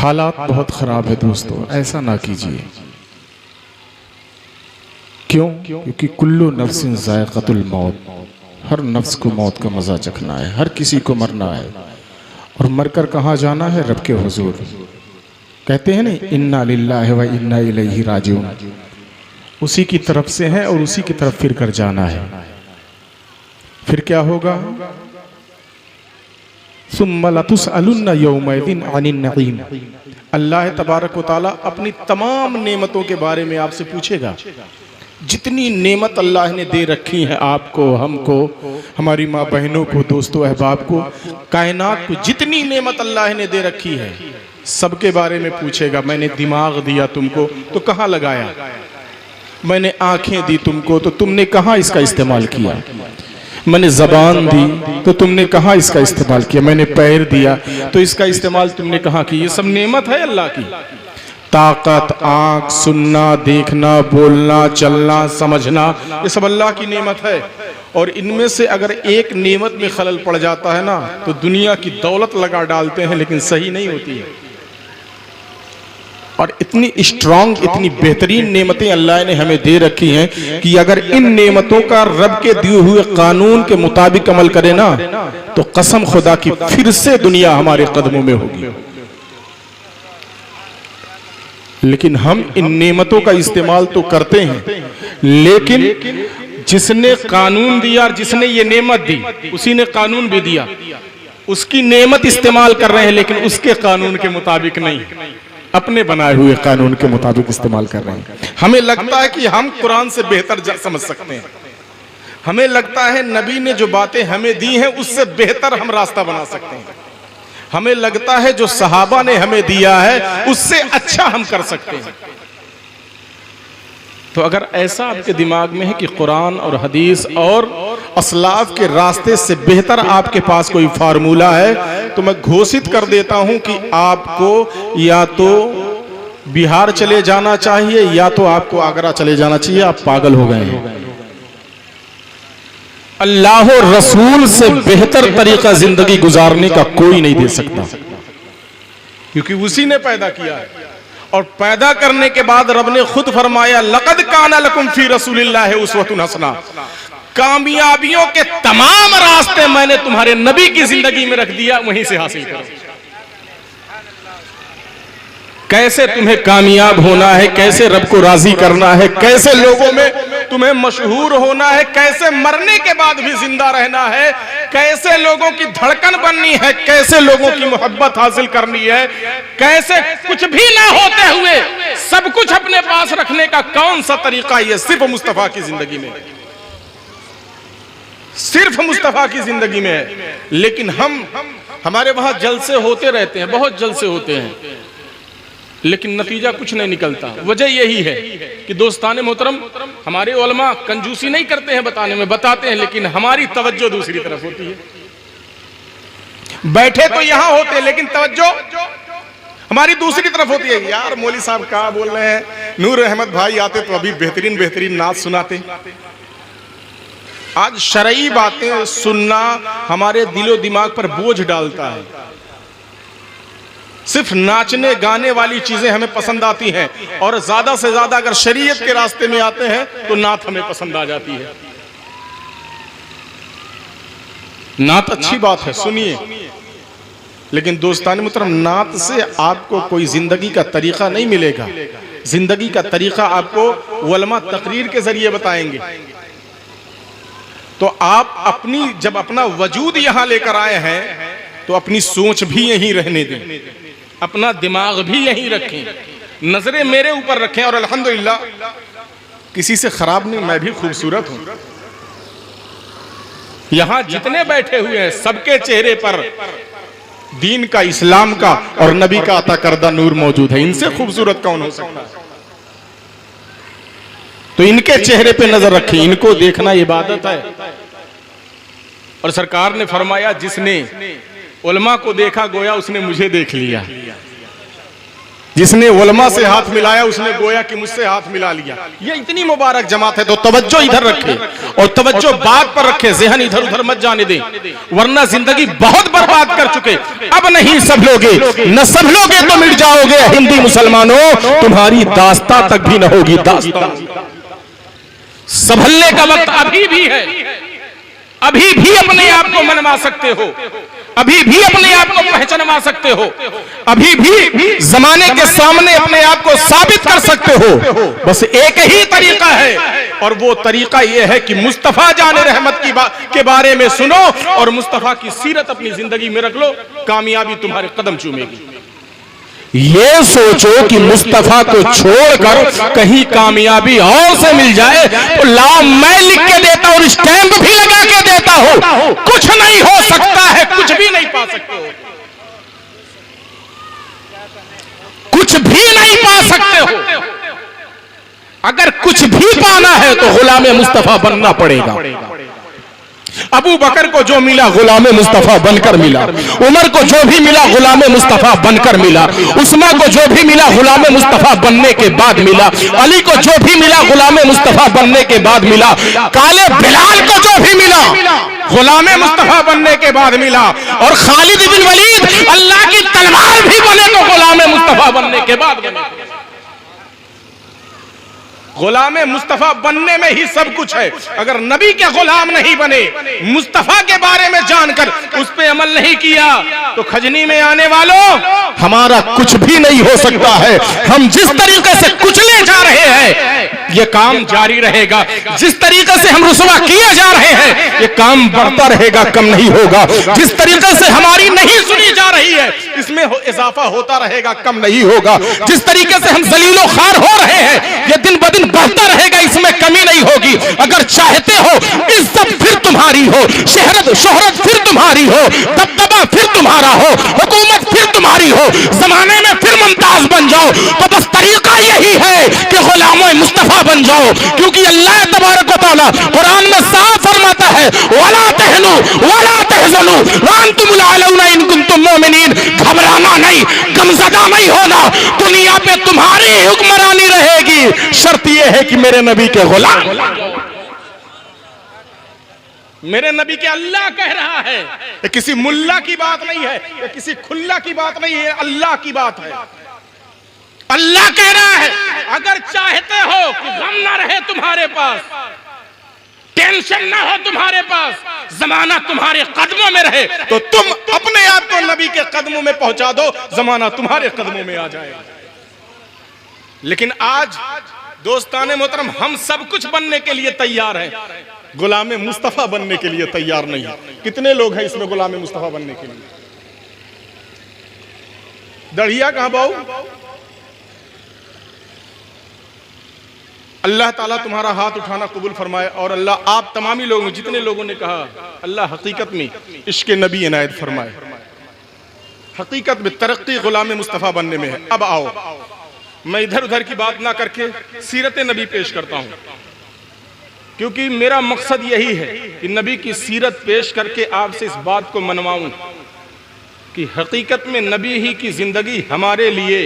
हालात बहुत ख़राब है दोस्तों, ऐसा ना कीजिए। क्यों? क्योंकि कुल्लु नफ्सिन ज़ायक़तुल मौत, हर नफ्स को मौत का मज़ा चखना है, हर किसी को मरना है। और मरकर कहाँ जाना है? रब के हुजूर। कहते हैं नहीं, इन्ना लिल्लाहि व इन्ना इलैहि राजिऊन, उसी की तरफ से है और उसी की तरफ फिर कर जाना है। फिर क्या होगा? सुम्मा लतुसअलुन्ना यौमइज़िन अनिन नईम, अल्लाह तबारक व तआला अपनी तमाम नेमतों के बारे में आपसे पूछेगा। जितनी नेमत अल्लाह ने दे रखी है आपको, हमको, हमारी माँ बहनों को, दोस्तों अहबाब को, कायनात को, जितनी नेमत अल्लाह ने दे रखी है सबके बारे में पूछेगा। मैंने दिमाग दिया तुमको तो कहाँ लगाया? मैंने आंखें दी तुमको तो तुमने कहाँ इसका इस्तेमाल किया? मैंने ज़बान दी तो तुमने कहाँ इसका इस्तेमाल किया? मैंने पैर दिया तो इसका इस्तेमाल तुमने कहाँ किया? ये सब नेमत है अल्लाह की। ताकत, आँख, सुनना, देखना, बोलना, चलना, समझना, ये सब अल्लाह की नेमत है। और इनमें से अगर एक नेमत में खलल पड़ जाता है ना तो दुनिया की दौलत लगा डालते हैं, लेकिन सही नहीं होती है। और इतनी स्ट्रांग, इतनी बेहतरीन नेमतें अल्लाह ने हमें दे रखी हैं कि अगर इन नेमतों का रब के दिए हुए कानून के मुताबिक अमल करें ना तो कसम खुदा की फिर से दुनिया हमारे कदमों में होगी। लेकिन हम इन नेमतों का इस्तेमाल तो करते हैं, लेकिन जिसने कानून दिया और जिसने ये नेमत दी उसी ने कानून भी दिया, उसकी नेमत इस्तेमाल कर रहे हैं लेकिन उसके कानून के मुताबिक नहीं, अपने बनाए हुए कानून के मुताबिक इस्तेमाल कर रहे हैं। हमें लगता है कि हम कुरान से बेहतर समझ सकते हैं, हमें लगता है नबी ने जो बातें हमें दी हैं उससे बेहतर हम रास्ता बना सकते हैं, हमें लगता है जो सहाबा ने हमें दिया है उससे अच्छा हम कर सकते हैं। तो अगर ऐसा आपके दिमाग में है कि कुरान और हदीस और असलाफ के रास्ते से बेहतर आपके पास कोई फार्मूला है तो मैं घोषित कर देता हूं कि आपको या तो बिहार चले जाना चाहिए या तो आपको आगरा चले जाना चाहिए। आप पागल हो गए हैं। अल्लाह और रसूल से बेहतर तरीका जिंदगी गुजारने का कोई नहीं दे सकता, क्योंकि उसी ने पैदा किया है। और पैदा करने के बाद रब ने खुद फरमाया, लक़द काना लकुम फी रसूलिल्लाहि उस्वतुन हसना, कामयाबियों के तमाम रास्ते मैंने तुम्हारे नबी की जिंदगी में रख दिया, वहीं से हासिल करो। कैसे तुम्हें कामयाब होना है, कैसे रब को राजी करना है, कैसे लोगों में तुम्हें मशहूर होना है, कैसे मरने के बाद भी जिंदा रहना है, कैसे लोगों की धड़कन बननी है, कैसे लोगों की मोहब्बत हासिल करनी है, कैसे कुछ भी ना होते हुए सब कुछ अपने पास रखने का कौन सा तरीका, ये सिर्फ मुस्तफा की जिंदगी में, सिर्फ मुस्तफा की जिंदगी में है। लेकिन हमारे वहां जलसे होते रहते हैं, बहुत जलसे होते हैं, लेकिन नतीजा कुछ नहीं निकलता। वजह यही है कि दोस्ताने मोहतरम, हमारे उलमा कंजूसी नहीं करते हैं बताने में, बताते हैं, लेकिन हमारी तवज्जो दूसरी तरफ होती है। बैठे तो यहां होते हैं लेकिन तवज्जो हमारी दूसरी तरफ होती है। यार मौली साहब क्या बोल रहे हैं, नूर अहमद भाई आते तो अभी बेहतरीन बेहतरीन नात सुनाते। आज शरई बातें सुनना हमारे दिलो दिमाग पर बोझ डालता है। सिर्फ नाचने गाने वाली चीजें हमें पसंद आती हैं, और ज्यादा से ज्यादा अगर शरीयत के रास्ते में आते हैं तो नात हमें पसंद आ जाती है। नात अच्छी बात है, सुनिए, लेकिन दोस्तान मुहतरम, नात से आपको कोई जिंदगी का तरीका नहीं मिलेगा। जिंदगी का तरीका आपको उलमा तकरीर के जरिए बताएंगे। तो आप अपनी जब अपना वजूद यहां लेकर आए हैं तो अपनी सोच भी यहीं रहने दें, अपना दिमाग भी यहीं रखें, नजरें मेरे ऊपर रखें। और अल्हम्दुलिल्लाह किसी से खराब नहीं, मैं भी खूबसूरत हूं। यहां जितने बैठे हुए हैं सबके चेहरे पर दीन का, इस्लाम का और नबी का अता करदा नूर मौजूद है। इनसे खूबसूरत कौन हो सकता है? तो इनके चेहरे पे नजर रखें, इनको देखना इबादत है। और सरकार ने फरमाया, जिसने उलमा को देखा गोया उसने मुझे देख लिया। जिसने उलमा से हाथ मिलाया उसने गोया कि मुझसे हाथ मिला लिया। ये इतनी मुबारक जमात है, तो तवज्जो इधर रखे और तवज्जो बात पर रखे, ज़हन इधर उधर मत जाने दे, वरना जिंदगी बहुत बर्बाद कर चुके। अब नहीं सब लोगे, न सब लोगे तो मिट जाओगे हिंदी मुसलमानों, तुम्हारी दास्तां तक भी न होगी दास्तां। संभलने का वक्त अभी भी है, अभी भी अपने आप को मनवा सकते हो, अभी भी अपने आप को पहचानवा सकते हो, अभी भी जमाने के सामने अपने आप को साबित कर सकते हो। बस एक ही तरीका है और वो तरीका ये है कि मुस्तफा जाने रहमत के बारे में सुनो और मुस्तफा की सीरत अपनी जिंदगी में रख लो, कामयाबी तुम्हारे कदम चूमेगी। ये सोचो कि मुस्तफा को छोड़कर कहीं कामयाबी और से मिल जाए तो लाओ मैं लिख के देता और स्टैंप भी लगा के देता हूं, कुछ नहीं हो सकता है, कुछ भी नहीं पा सकते हो, कुछ भी नहीं पा सकते हो। अगर कुछ भी पाना है तो गुलाम मुस्तफा बनना पड़ेगा। अबू बकर को जो मिला गुलाम मुस्तफा बनकर मिला, उमर को जो भी मिला गुलाम मुस्तफा बनकर मिला, उस्मा को जो भी मिला गुलाम मुस्तफा बनने के बाद मिला, अली को जो भी मिला गुलाम मुस्तफा बनने के बाद मिला, काले बिलाल को जो भी मिला गुलाम मुस्तफा बनने के बाद मिला, और खालिद बिन वलीद अल्लाह की तलवार भी बने तो गुलाम मुस्तफा बनने के बाद बने। गुलाम मुस्तफा बनने में ही सब कुछ है। अगर नबी के गुलाम नहीं बने, मुस्तफा के बारे में जानकर उस पे अमल नहीं किया तो खजनी में आने वालों हमारा कुछ भी नहीं हो सकता है। हम जिस तरीके से कुचले जा रहे हैं ये काम जारी रहेगा, जिस तरीके से हम रुसवा किए जा रहे हैं ये काम बढ़ता रहेगा, कम नहीं होगा। जिस तरीके से हमारी नहीं सुनी जा रही है इसमें इजाफा होता रहेगा, कम नहीं होगा। जिस तरीके से हम जलीलो खार हो रहे हैं ये दिन ब दिन बढ़ता रहेगा, इसमें कमी नहीं होगी। अगर चाहते हो इज्जत फिर तुम्हारी हो, शोहरत फिर तुम्हारी हो, दबदबा फिर तुम्हारा हो, हुकूमत फिर तुम्हारी हो, जमाने में फिर मुमताज बन जाओ, तो बस तरीका यही है कि गुलाम मुस्तफा बन जाओ। क्योंकि अल्लाह तबारक व तआला कुरान में साफ फरमाता है वला तहनु वला तहज़नु व अंतुमुल आलौना इन कुंतुम मुमिनीन, घबराना नहीं, गमज़दा नहीं होना, दुनिया पे तुम्हारी हुक्मरानी रहेगी। शर्त यह है कि मेरे नबी के गुलाम, मेरे नबी के अल्लाह कह रहा है, ये किसी मुल्ला की बात नहीं है, ये किसी खुल्ला की बात नहीं है, अल्लाह की बात है। अल्लाह कह रहा है अगर चाहते हो कि गम ना रहे तुम्हारे पास, टेंशन ना हो तुम्हारे पास, जमाना तुम्हारे कदमों में रहे, तो तुम अपने आप को नबी के कदमों में पहुंचा दो, जमाना तुम्हारे कदमों में आ जाएगा। लेकिन आज दोस्ताने मोहतरम हम सब कुछ बनने के लिए तैयार हैं, गुलाम मुस्तफा बनने के लिए तैयार नहीं है। कितने लोग हैं इसमें गुलाम मुस्तफा बनने के लिए? दढ़िया कहां बाऊ? अल्लाह ताला तुम्हारा हाथ उठाना कबूल फरमाए और अल्लाह आप तमामी लोगों, जितने लोगों ने कहा, अल्लाह हकीकत में इश्क़ नबी इनायत फरमाए। हकीकत में तरक्की गुलाम मुस्तफा बनने में है। अब आओ मैं इधर उधर की बात ना करके सीरत नबी पेश करता हूं, क्योंकि मेरा मकसद यही है कि नबी की सीरत पेश करके आपसे इस बात को मनवाऊं कि हकीकत में नबी ही की जिंदगी हमारे लिए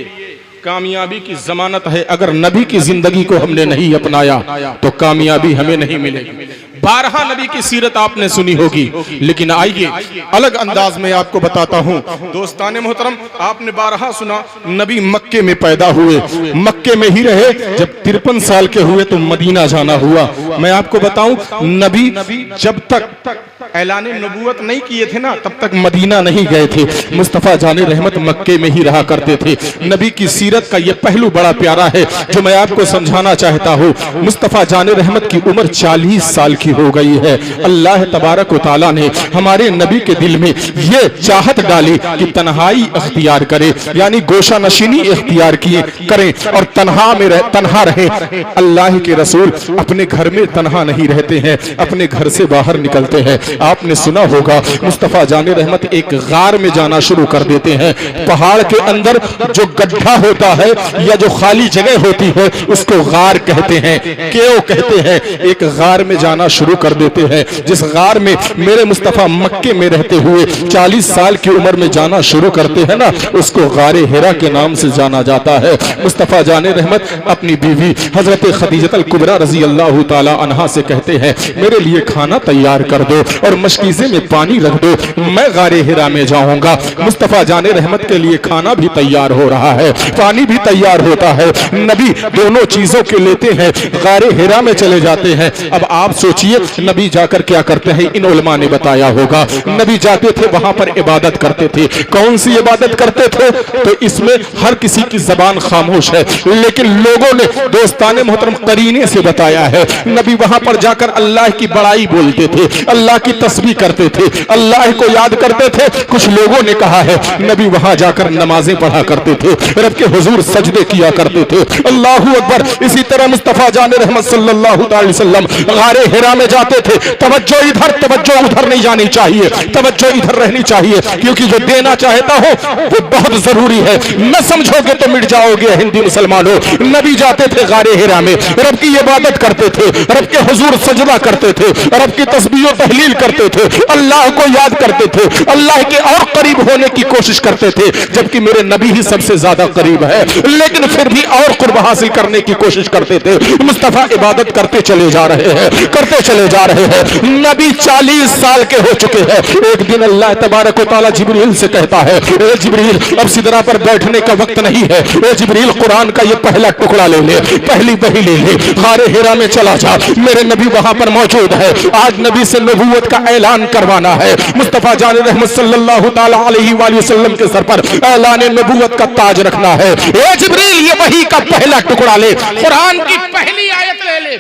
कामयाबी की जमानत है। अगर नबी की जिंदगी को हमने नहीं अपनाया तो कामयाबी हमें नहीं मिलेगी। 12 नबी की सीरत आपने सुनी होगी, लेकिन आइए अलग अंदाज में आपको बताता हूं। दोस्ताने मोहतरम, आपने 12 सुना, नबी मक्के में पैदा हुए, मक्के में ही रहे, जब 53 साल के हुए तो मदीना जाना हुआ। मैं आपको बताऊं, नबी जब तक ऐलान नबूवत नहीं किए थे ना, तब तक मदीना नहीं गए थे। मुस्तफा जाने रहमत मक्के में ही रहा करते थे। नबी की सीरत का यह पहलू बड़ा प्यारा है जो मैं आपको समझाना चाहता हूँ। मुस्तफा जाने रहमत की उम्र 40 साल की हो गई है। अल्लाह तबारक व तआला ने हमारे नबी के दिल में ये चाहत डाली कि तन्हाई इख्तियार करे, यानी गोशा नशीनी इख्तियार करें और तन्हा रहे। अल्लाह के रसूल अपने घर में तन्हा नहीं रहते हैं, अपने घर से बाहर निकलते हैं। आपने सुना होगा मुस्तफ़ा जाने रहमत एक गार में जाना शुरू कर देते हैं। पहाड़ के अंदर जो गड्ढा होता है या जो खाली जगह होती है उसको गार कहते हैं, केव कहते हैं। एक गार में जाना शुरू कर देते हैं। जिस गार में मेरे मुस्तफ़ा मक्के में रहते हुए 40 साल की उम्र में जाना शुरू करते हैं ना, उसको गारे हिरा के नाम से जाना जाता है। मुस्तफ़ा जाने रहमत अपनी बीवी हजरत खदीजतुल कुबरा रजी अल्लाह ताला अन्हा से कहते हैं, मेरे लिए खाना तैयार कर दो और मशकीज़े में पानी रख दो, मैं गारे हिरा में जाऊंगा। मुस्तफ़ा जाने रहमत के लिए खाना भी तैयार हो रहा है, पानी भी तैयार होता है। नबी दोनों चीजों के लेते हैं, गारे हिरा में चले जाते हैं। अब आप सोचिए नबी जाकर क्या करते हैं, इन उलमा ने बताया होगा। नबी जाते थे, वहां पर इबादत करते थे। कौन सी इबादत करते थे? तो इसमें हर किसी की जबान खामोश है, लेकिन लोगों ने दोस्ताने मोहतरम करीने से बताया है, नबी वहां पर जाकर अल्लाह की बड़ाई बोलते थे, अल्लाह की तस्बीह करते थे, अल्लाह को याद करते थे। कुछ लोगों ने कहा है नबी वहां जाकर नमाजें पढ़ा करते थे, रब के हुजूर सजदे किया करते थे। अल्लाहू अकबर। इसी तरह मुस्तफ़ा जाने रहमत सल्लल्लाहु अलैहि वसल्लम गारे हिरा में जाते थे। तवज्जो इधर तवज्जो उधर नहीं जानी चाहिए, तवज्जो इधर रहनी चाहिए, क्योंकि जो देना चाहता हो वो बहुत जरूरी है। न समझोगे तो मिट जाओगे हिंदी मुसलमानों। नबी जाते थे गारे हिरा में, रब की इबादत करते थे, रब के हुजूर सजदा करते थे, रब की तस्बीह और तहलील करते थे, अल्लाह को याद करते थे, अल्लाह के और करीब होने की कोशिश करते थे। जबकि मेरे नबी ही सबसे ज्यादा करीब है, लेकिन फिर भी और कुर्ब हासिल करने की कोशिश करते थे। मुस्तफ़ा इबादत करते चले जा रहे हैं, करते चले जा रहे हैं। नबी 40 साल के हो चुके हैं। एक दिन अल्लाह तबारक व तआला जिब्रील से कहता है, ए जिब्रील अब सिदरा पर बैठने का वक्त नहीं है, ए जिब्रील कुरान का ये पहला टुकड़ा ले ले, पहली वही ले ले, गारे हिरा में चला जा, मेरे नबी वहां पर मौजूद है। आज नबी से नबूवत का ऐलान करवाना है। मुस्तफ़ा जान रहमत सल्लल्लाहु ताला अलैहि वसल्लम के सर पर ऐलान नबूवत का ताज रखना है। ए जिब्रील ये वही का पहला टुकड़ा ले, कुरान की पहली आयत ले ले,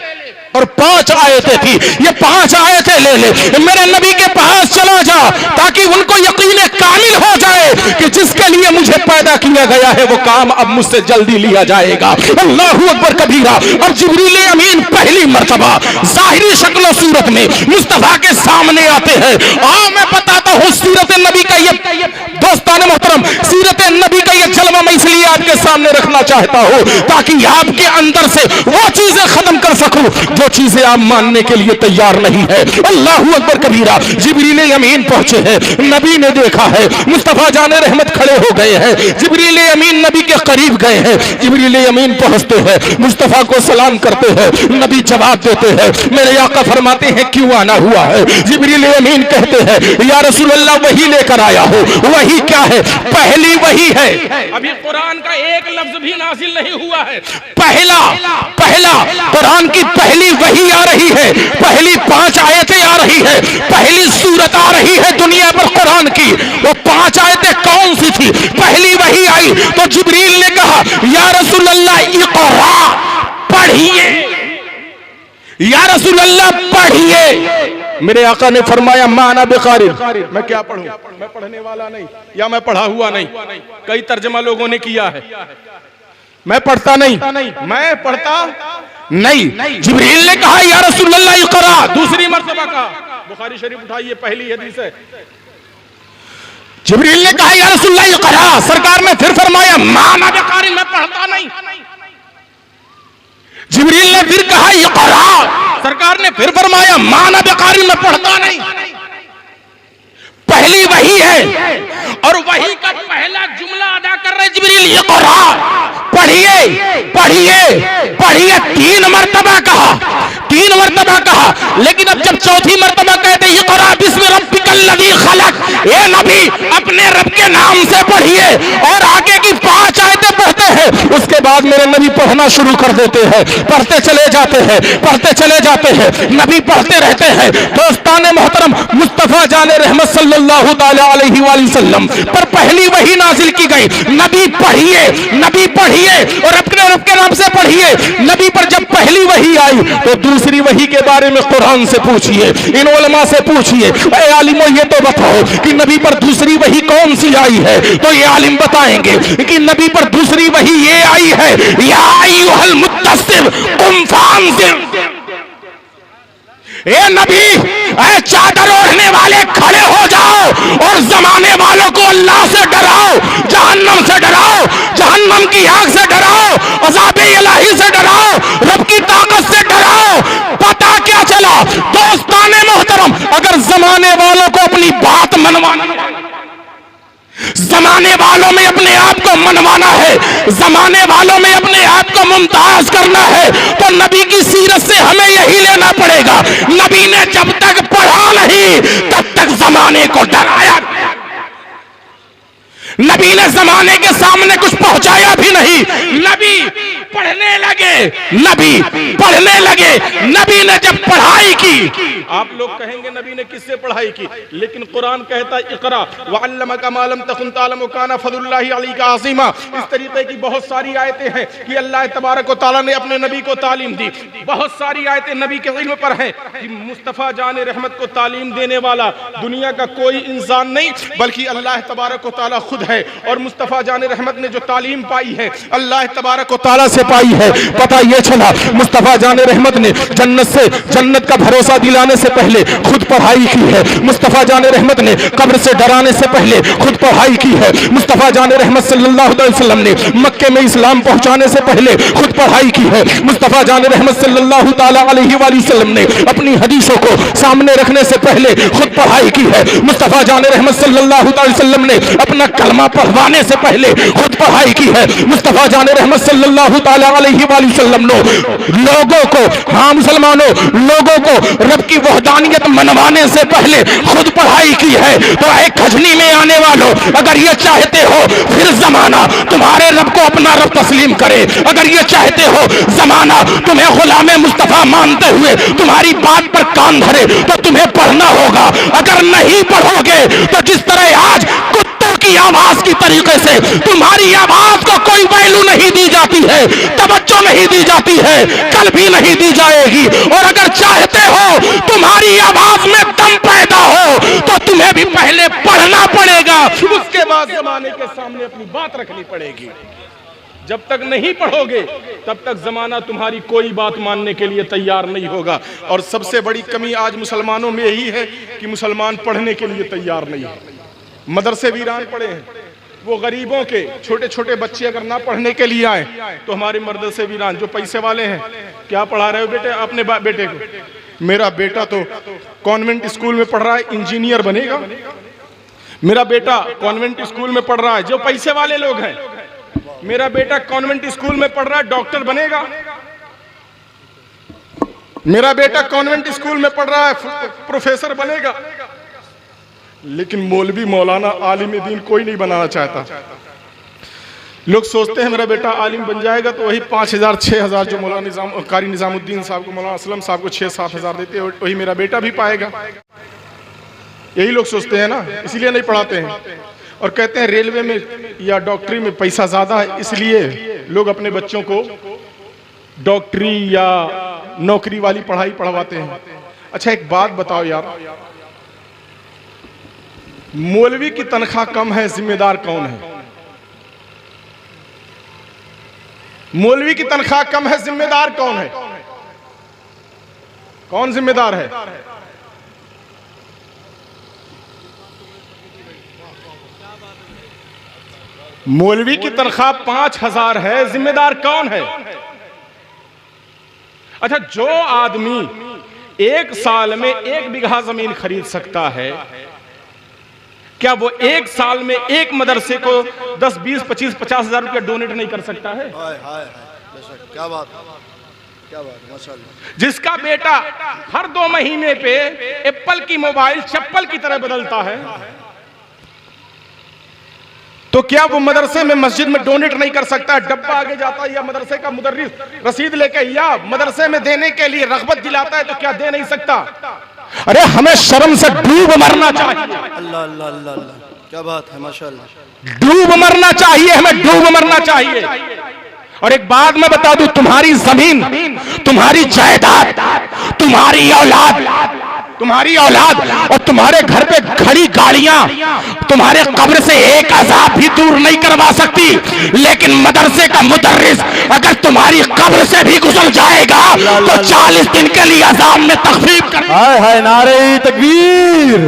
और 5 आयतें थी, ये 5 आयतें ले ले, मेरे नबी के पास चला जा, ताकि उनको यकीन कामिल हो जाए कि जिसके लिए मुझे पैदा किया गया है वो काम अब मुझसे जल्दी लिया जाएगा। अल्लाहू अकबर कबीरा। और जिब्रील अमीन पहली मर्तबा जाहिरी शक्ल सूरत में मुस्तफा के सामने आते हैं। आओ मैं बताता हूँ सीरत नबी का ये, दोस्तान मोहतरम, सीरत नबी का ये जलवा मैं इसलिए आपके सामने रखना चाहता हूँ ताकि आपके अंदर से वो चीजें खत्म कर सकूं जो चीजें आप मानने के लिए तैयार नहीं है। अल्लाहू अकबर कबीरा। जिब्रील अमीन पहुंचे हैं, नबी ने देखा है, मुस्तफा जाने रहमत खड़े हो गए हैं, जिब्रील अमीन नबी के करीब गए हैं। जिब्रील अमीन पहुंचते हैं, मुस्तफा को सलाम करते हैं, नबी जवाब देते हैं, मेरे आका फरमाते हैं क्यों आना हुआ है? जिब्रील अमीन कहते हैं या रसूल अल्लाह वही लेकर आया हो। वही क्या है? पहली वही है। अभी कुरान का एक लफ्ज भी नाजिल नहीं हुआ है। पहला कुरान की पहली वही आ रही है, पहली 5 आयतें आ रही है, पहली सूरत आ रही है दुनिया पर कुरान की। वो 5 आयतें कौन सी थी? पहली वही आई तो जिब्रील ने कहा या रसूल अल्लाह इक़रा, पढ़िए, या रसूल अल्लाह पढ़िए। मेरे आका ने फरमाया माना बेकारी, मैं क्या पढ़ूं, मैं पढ़ने वाला नहीं या मैं पढ़ा हुआ नहीं। कई तर्जमा लोगों ने किया है, मैं पढ़ता नहीं, मैं पढ़ता नहीं। जिब्रील ने कहा या रसूल अल्लाह इक़रा, दूसरी मर्तबा कहा, बुखारी शरीफ उठाइए, पहली हदीस है। जिब्रील ने कहा या रसूल अल्लाह इक़रा, सरकार ने फिर फरमाया माना बेकारी, मैं पढ़ता नहीं। जिब्रील ने फिर कहा इक़रा, सरकार ने फिर फरमाया माना बेकारी, मैं पढ़ता नहीं। पहली वही है और वही का पहला जुमला अदा कर रहे जिब्रील, इक़रा, पढ़िए पढ़िए पढ़िए। 3 मर्तबा कहा, 3 मर्तबा कहा, लेकिन अब जब चौथी मर्तबा कहते इक़रा बिस्मि रब्बिकल लज़ी खलक, ए नबी अपने रब के नाम से पढ़िए, और आगे की 5 आयतें पढ़ते हैं। उसके बाद मेरे नबी पढ़ना शुरू कर देते हैं, पढ़ते चले जाते हैं, पढ़ते चले जाते हैं, नबी पढ़ते रहते हैं। दोस्ताने मोहतरम, मुस्तफा जाने रहमत सल्लल्लाहु ताला अलैहि वसल्लम पर पहली वही नाजिल की गई, नबी पढ़िए, नबी पढ़िए और अपने रब के नाम से पढ़िए। नबी पर जब पहली वही आई तो दूसरी वही के बारे में कुरान से पूछिए, इन उलमा से पूछिए, ए आलिमो ये तो बताओ कि नबी पर दूसरी वही कौन सी आई है? तो ये आलिम बताएंगे कि नबी पर दूसरी वही ये आई है, या अय्युहल मुद्दस्सिर कुम फअंज़िर, ए नबी ऐ चादर ओढ़ने वाले खड़े हो जाओ और जमाने वालों को अल्लाह से डराओ, जहन्नम से डराओ, जहन्नम की आग से डराओ, अज़ाबे इलाही से डराओ, रब की ताकत से डराओ। पता क्या चला दोस्ताने मोहतरम, अगर जमाने वालों को अपनी बात मनवाना, जमाने वालों में अपने आप को मनवाना है, जमाने वालों में अपने आप को मुमताज करना है, तो नबी की सीरत से हमें यही लेना पड़ेगा। नबी ने जब तक पढ़ा नहीं तब तक जमाने को डराया, नबी ने जमाने के सामने कुछ पहुंचाया भी नहीं। नबी पढ़ने लगे, नबी पढ़ने लगे, नबी ने जब पढ़ाई की, आप लोग कहेंगे नबी ने किससे पढ़ाई की, लेकिन कुरान कहता है इक़रा वअल्लमका मा लम तकुन तअलम काना फज़लुल्लाहि अलैका अज़ीमा। इस तरीके की बहुत सारी आयतें हैं कि अल्लाह तबारक व तआला ने अपने नबी को तालीम दी। बहुत सारी आयतें नबी के इल्म पर हैं कि मुस्तफ़ा जान रहमत को तालीम देने वाला दुनिया का कोई इंसान नहीं बल्कि अल्लाह तबारक व तआला खुद है। और मुस्तफ़ा जान रहमत ने जो तालीम पाई है अल्लाह तबारक व तआला से पाई है। पता ये चला मुस्तफ़ा जान रहमत ने जन्नत का भरोसा दिलाने से पहले खुद पढ़ाई की है। मुस्तफ़ा जान रहमत ने कब्र से डराने से पहले खुद पढ़ाई की है। मुस्तफ़ा जान रहमत सल्लल्लाहु अलैहि वसल्लम ने मक्के में इस्लाम पहुंचाने से पहले खुद पढ़ाई की है। मुस्तफ़ा जान रहमत सल्लल्लाहु ताला अलैहि वसल्लम ने अपनी हदीसों को सामने रखने से पहले खुद पढ़ाई की है। मुस्तफ़ा जान रहमत सल्लल्लाहु अलैहि वसल्लम ने अपना कलमा पढ़वाने से पहले खुद पढ़ाई की है। मुस्तफ़ा जान रहमत सल्लल्लाहु ताला अलैहि वसल्लम ने लोगों को, हाँ मुसलमानों, लोगों को रब की वहदानियत मनवाने से पहले खुद पढ़ाई की है। तो एक खजनी में आने वालों, अगर ये चाहते हो फिर जमाना तुम्हारे रब को अपना रब तस्लीम करे, अगर ये चाहते हो जमाना तुम्हें गुलाम मुस्तफ़ा मानते हुए तुम्हारी बात पर कान धरे, तो तुम्हें पढ़ना होगा। अगर नहीं पढ़ोगे तो जिस तरह आज कुत्तों की आवाज की तरीके से तुम्हारी आवाज को कोई वैल्यू नहीं दी जाती है, तवज्जो नहीं दी जाती है, कल भी नहीं दी जाएगी। और अगर चाहते हो तुम्हारी आवाज में दम पैदा हो तो तुम्हें भी पहले पढ़ना पड़ेगा, उसके बाद जमाने के सामने अपनी बात रखनी पड़ेगी। जब तक नहीं पढ़ोगे तब तक जमाना तुम्हारी कोई बात मानने के लिए तैयार नहीं होगा। और सबसे बड़ी कमी आज मुसलमानों में यही है कि मुसलमान पढ़ने के लिए तैयार नहीं है। मदरसे वीरान पड़े हैं, वो गरीबों के छोटे छोटे बच्चे अगर ना पढ़ने के लिए आए तो हमारे मदरसे वीरान। जो पैसे वाले हैं, क्या पढ़ा रहे हो बेटे अपने बेटे को? मेरा बेटा तो कॉन्वेंट स्कूल में पढ़ रहा है, इंजीनियर बनेगा। मेरा बेटा कॉन्वेंट स्कूल में पढ़ रहा है, जो पैसे वाले लोग हैं। मेरा बेटा कॉन्वेंट स्कूल में पढ़ रहा है, डॉक्टर बनेगा। मेरा बेटा कॉन्वेंट स्कूल में पढ़ रहा है, प्रोफेसर बनेगा। लेकिन मौलवी, मौलाना, आलिम दीन कोई नहीं बनाना चाहता। लोग सोचते हैं मेरा बेटा आलिम बन जाएगा तो वही 5,000 6,000 जो मौलाना कारी निजामुद्दीन साहब को, मौलाना असलम साहब को 6-7 हज़ार देते हैं, वही मेरा बेटा भी पाएगा। यही लोग सोचते हैं ना, इसलिए नहीं पढ़ाते हैं। और कहते हैं रेलवे में या डॉक्टरी में पैसा ज्यादा है, इसलिए लोग अपने बच्चों को डॉक्टरी या नौकरी वाली पढ़ाई पढ़वाते हैं। अच्छा एक बात बताओ यार, मौलवी की तनख्वाह कम है, जिम्मेदार कौन है? मौलवी की तनख्वाह कम है, जिम्मेदार कौन है? कौन जिम्मेदार है? मौलवी की तनख्वाह 5,000 है, जिम्मेदार कौन है? अच्छा, जो आदमी 1 साल में 1 बीघा जमीन खरीद सकता है, क्या वो 1 साल में एक मदरसे को 10, 20, 25, 50 हज़ार रुपया डोनेट नहीं कर सकता है? क्या बात, क्या बात, माशाअल्लाह। जिसका बेटा हर 2 महीने पे एप्पल की मोबाइल चप्पल की तरह बदलता है, तो क्या वो मदरसे में, मस्जिद में डोनेट नहीं कर सकता है? डब्बा आगे जाता है या मदरसे का मुदर्रिस रसीद लेके या मदरसे में देने के लिए रग़बत दिलाता है, तो क्या दे नहीं सकता? अरे हमें शर्म से डूब मरना चाहिए। अल्लाह अल्लाह अल्लाह अल्लाह, क्या बात है, माशाअल्लाह। डूब मरना चाहिए, हमें डूब मरना चाहिए। और एक बात मैं बता दूं, तुम्हारी जमीन, तुम्हारी जायदाद, तुम्हारी औलाद, तुम्हारी औलाद और तुम्हारे घर पे खड़ी गाड़ियां तुम्हारे कब्र से एक अजाब भी दूर नहीं करवा सकती, लेकिन मदरसे का मुदर्रिस अगर तुम्हारी कब्र से भी गुजर जाएगा तो 40 दिन के लिए अजाब में तखफीफ कर। हाय हाय, नारे तकबीर,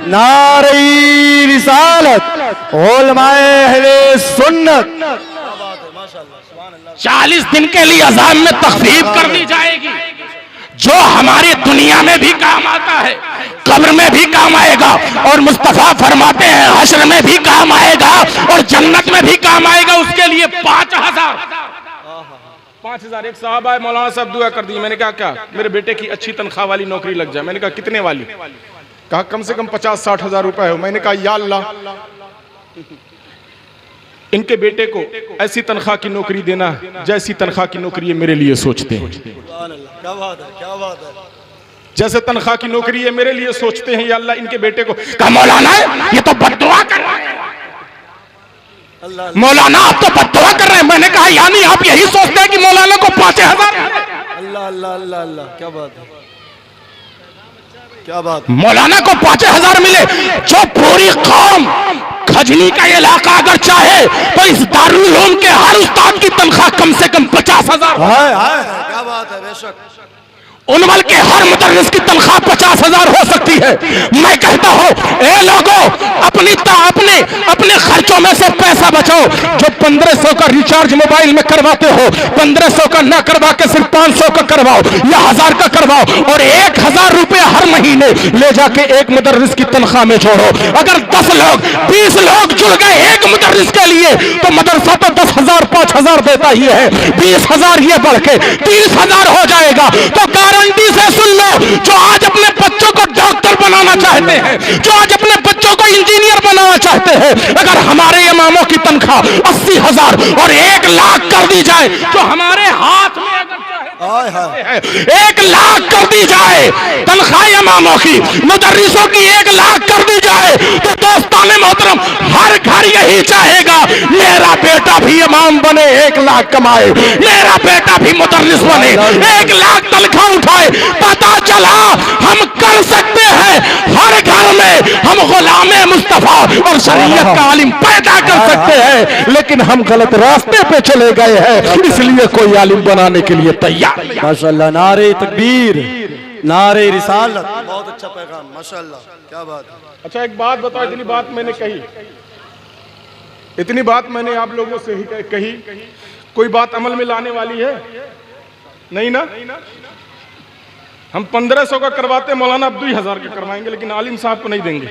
नारे रिसालत, उलमाए अहले सुन्नत। 40 दिन के लिए अजाब में तखफीफ कर दी जाएगी, जो हमारी दुनिया में भी काम आता है, कब्र में भी काम आएगा, और मुस्तफा फरमाते हैं हश्र में भी काम आएगा और जन्नत में भी काम आएगा। उसके लिए 5,000 एक साहब आए, मौलाना साहब दुआ कर दी। मैंने कहा क्या? मेरे बेटे की अच्छी तनख्वाह वाली नौकरी लग जाए। मैंने कहा कितने वाली? कहा कम से कम 50-60 हजार रुपए हो। मैंने कहा या अल्लाह, इनके बेटे को ऐसी तनख्वाह की नौकरी देना जैसी तनख्वाह की नौकरी ये मेरे लिए सोचते हैं। क्या बात है, क्या बात है। जैसे तनख्वाह की नौकरी ये मेरे लिए सोचते हैं, या अल्लाह इनके बेटे को। कहा मौलाना ये तो बद्दुआ कर रहा है, मौलाना आप तो बद्दुआ कर रहे हैं। मैंने कहा यानी आप यही सोचते हैं कि मौलाना को 5,000? अल्लाह अल्लाह अल्लाह अल्लाह, क्या बात है, क्या बात। मौलाना को 5,000 मिले, जो पूरी कौम खजनी का इलाका अगर चाहे तो इस दारुल उलूम के हर उस्ताद की तनख्वाह कम से कम 50,000। हाय हाय, क्या बात है, बेशक। उनवल के हर मुदर्रिस की तनख्वाह 50,000 हो सकती है। मैं कहता हूं ए लोगों, अपने खर्चों में से पैसा बचाओ। जो 1500 का रिचार्ज मोबाइल में करवाते हो, 1500 का ना करवा के सिर्फ 500 का करवाओ या 1000 का करवाओ, और 1000 रुपए हर महीने ले जाके एक मुदर्रिस की तनख्वाह में छोड़ो। अगर 10 लोग 20 लोग जुड़ गए एक मुदर्रिस के लिए तो मदरसा तो 10,000 5,000 देता ही है, 20,000 ये बढ़ के 30,000 हो जाएगा। तो गारंटी से सुन लो, जो आज अपने बच्चों को डॉक्टर बनाना चाहते हैं, जो आज अपने बच्चों को इंजीनियर बनाना चाहते हैं, अगर हमारे इमामों की तनख्वाह 80,000 और 1 लाख कर दी जाए, जो हमारे हाथ में 1 लाख कर दी जाए तनख्वाह इमामों की, मुदर्रिसों की 1 लाख कर दी जाए, तो दोस्ताने मोहतरम हर घर यही चाहेगा मेरा बेटा भी इमाम बने, 1 लाख कमाए, मेरा बेटा भी मुदर्रिस बने, 1 लाख तनख्वाह उठाए। पता चला हम कर सकते हैं, हर घर में हम गुलामे मुस्तफा और शरीयत का आलिम पैदा कर सकते हैं, लेकिन हम गलत रास्ते पे चले गए हैं, इसलिए कोई आलिम बनाने के लिए तैयार। माशाल्लाह, नारे तकबीर, नारे रिसालत। बहुत अच्छा पैगाम, माशाल्लाह, क्या बात है। अच्छा एक बात बताओ, इतनी बात मैंने कही, इतनी बात मैंने आप लोगों से ही कही, कोई बात अमल में लाने वाली है? नहीं ना। हम 1500 का करवाते, मौलाना अब 2,000 का करवाएंगे, लेकिन आलिम साहब को नहीं देंगे,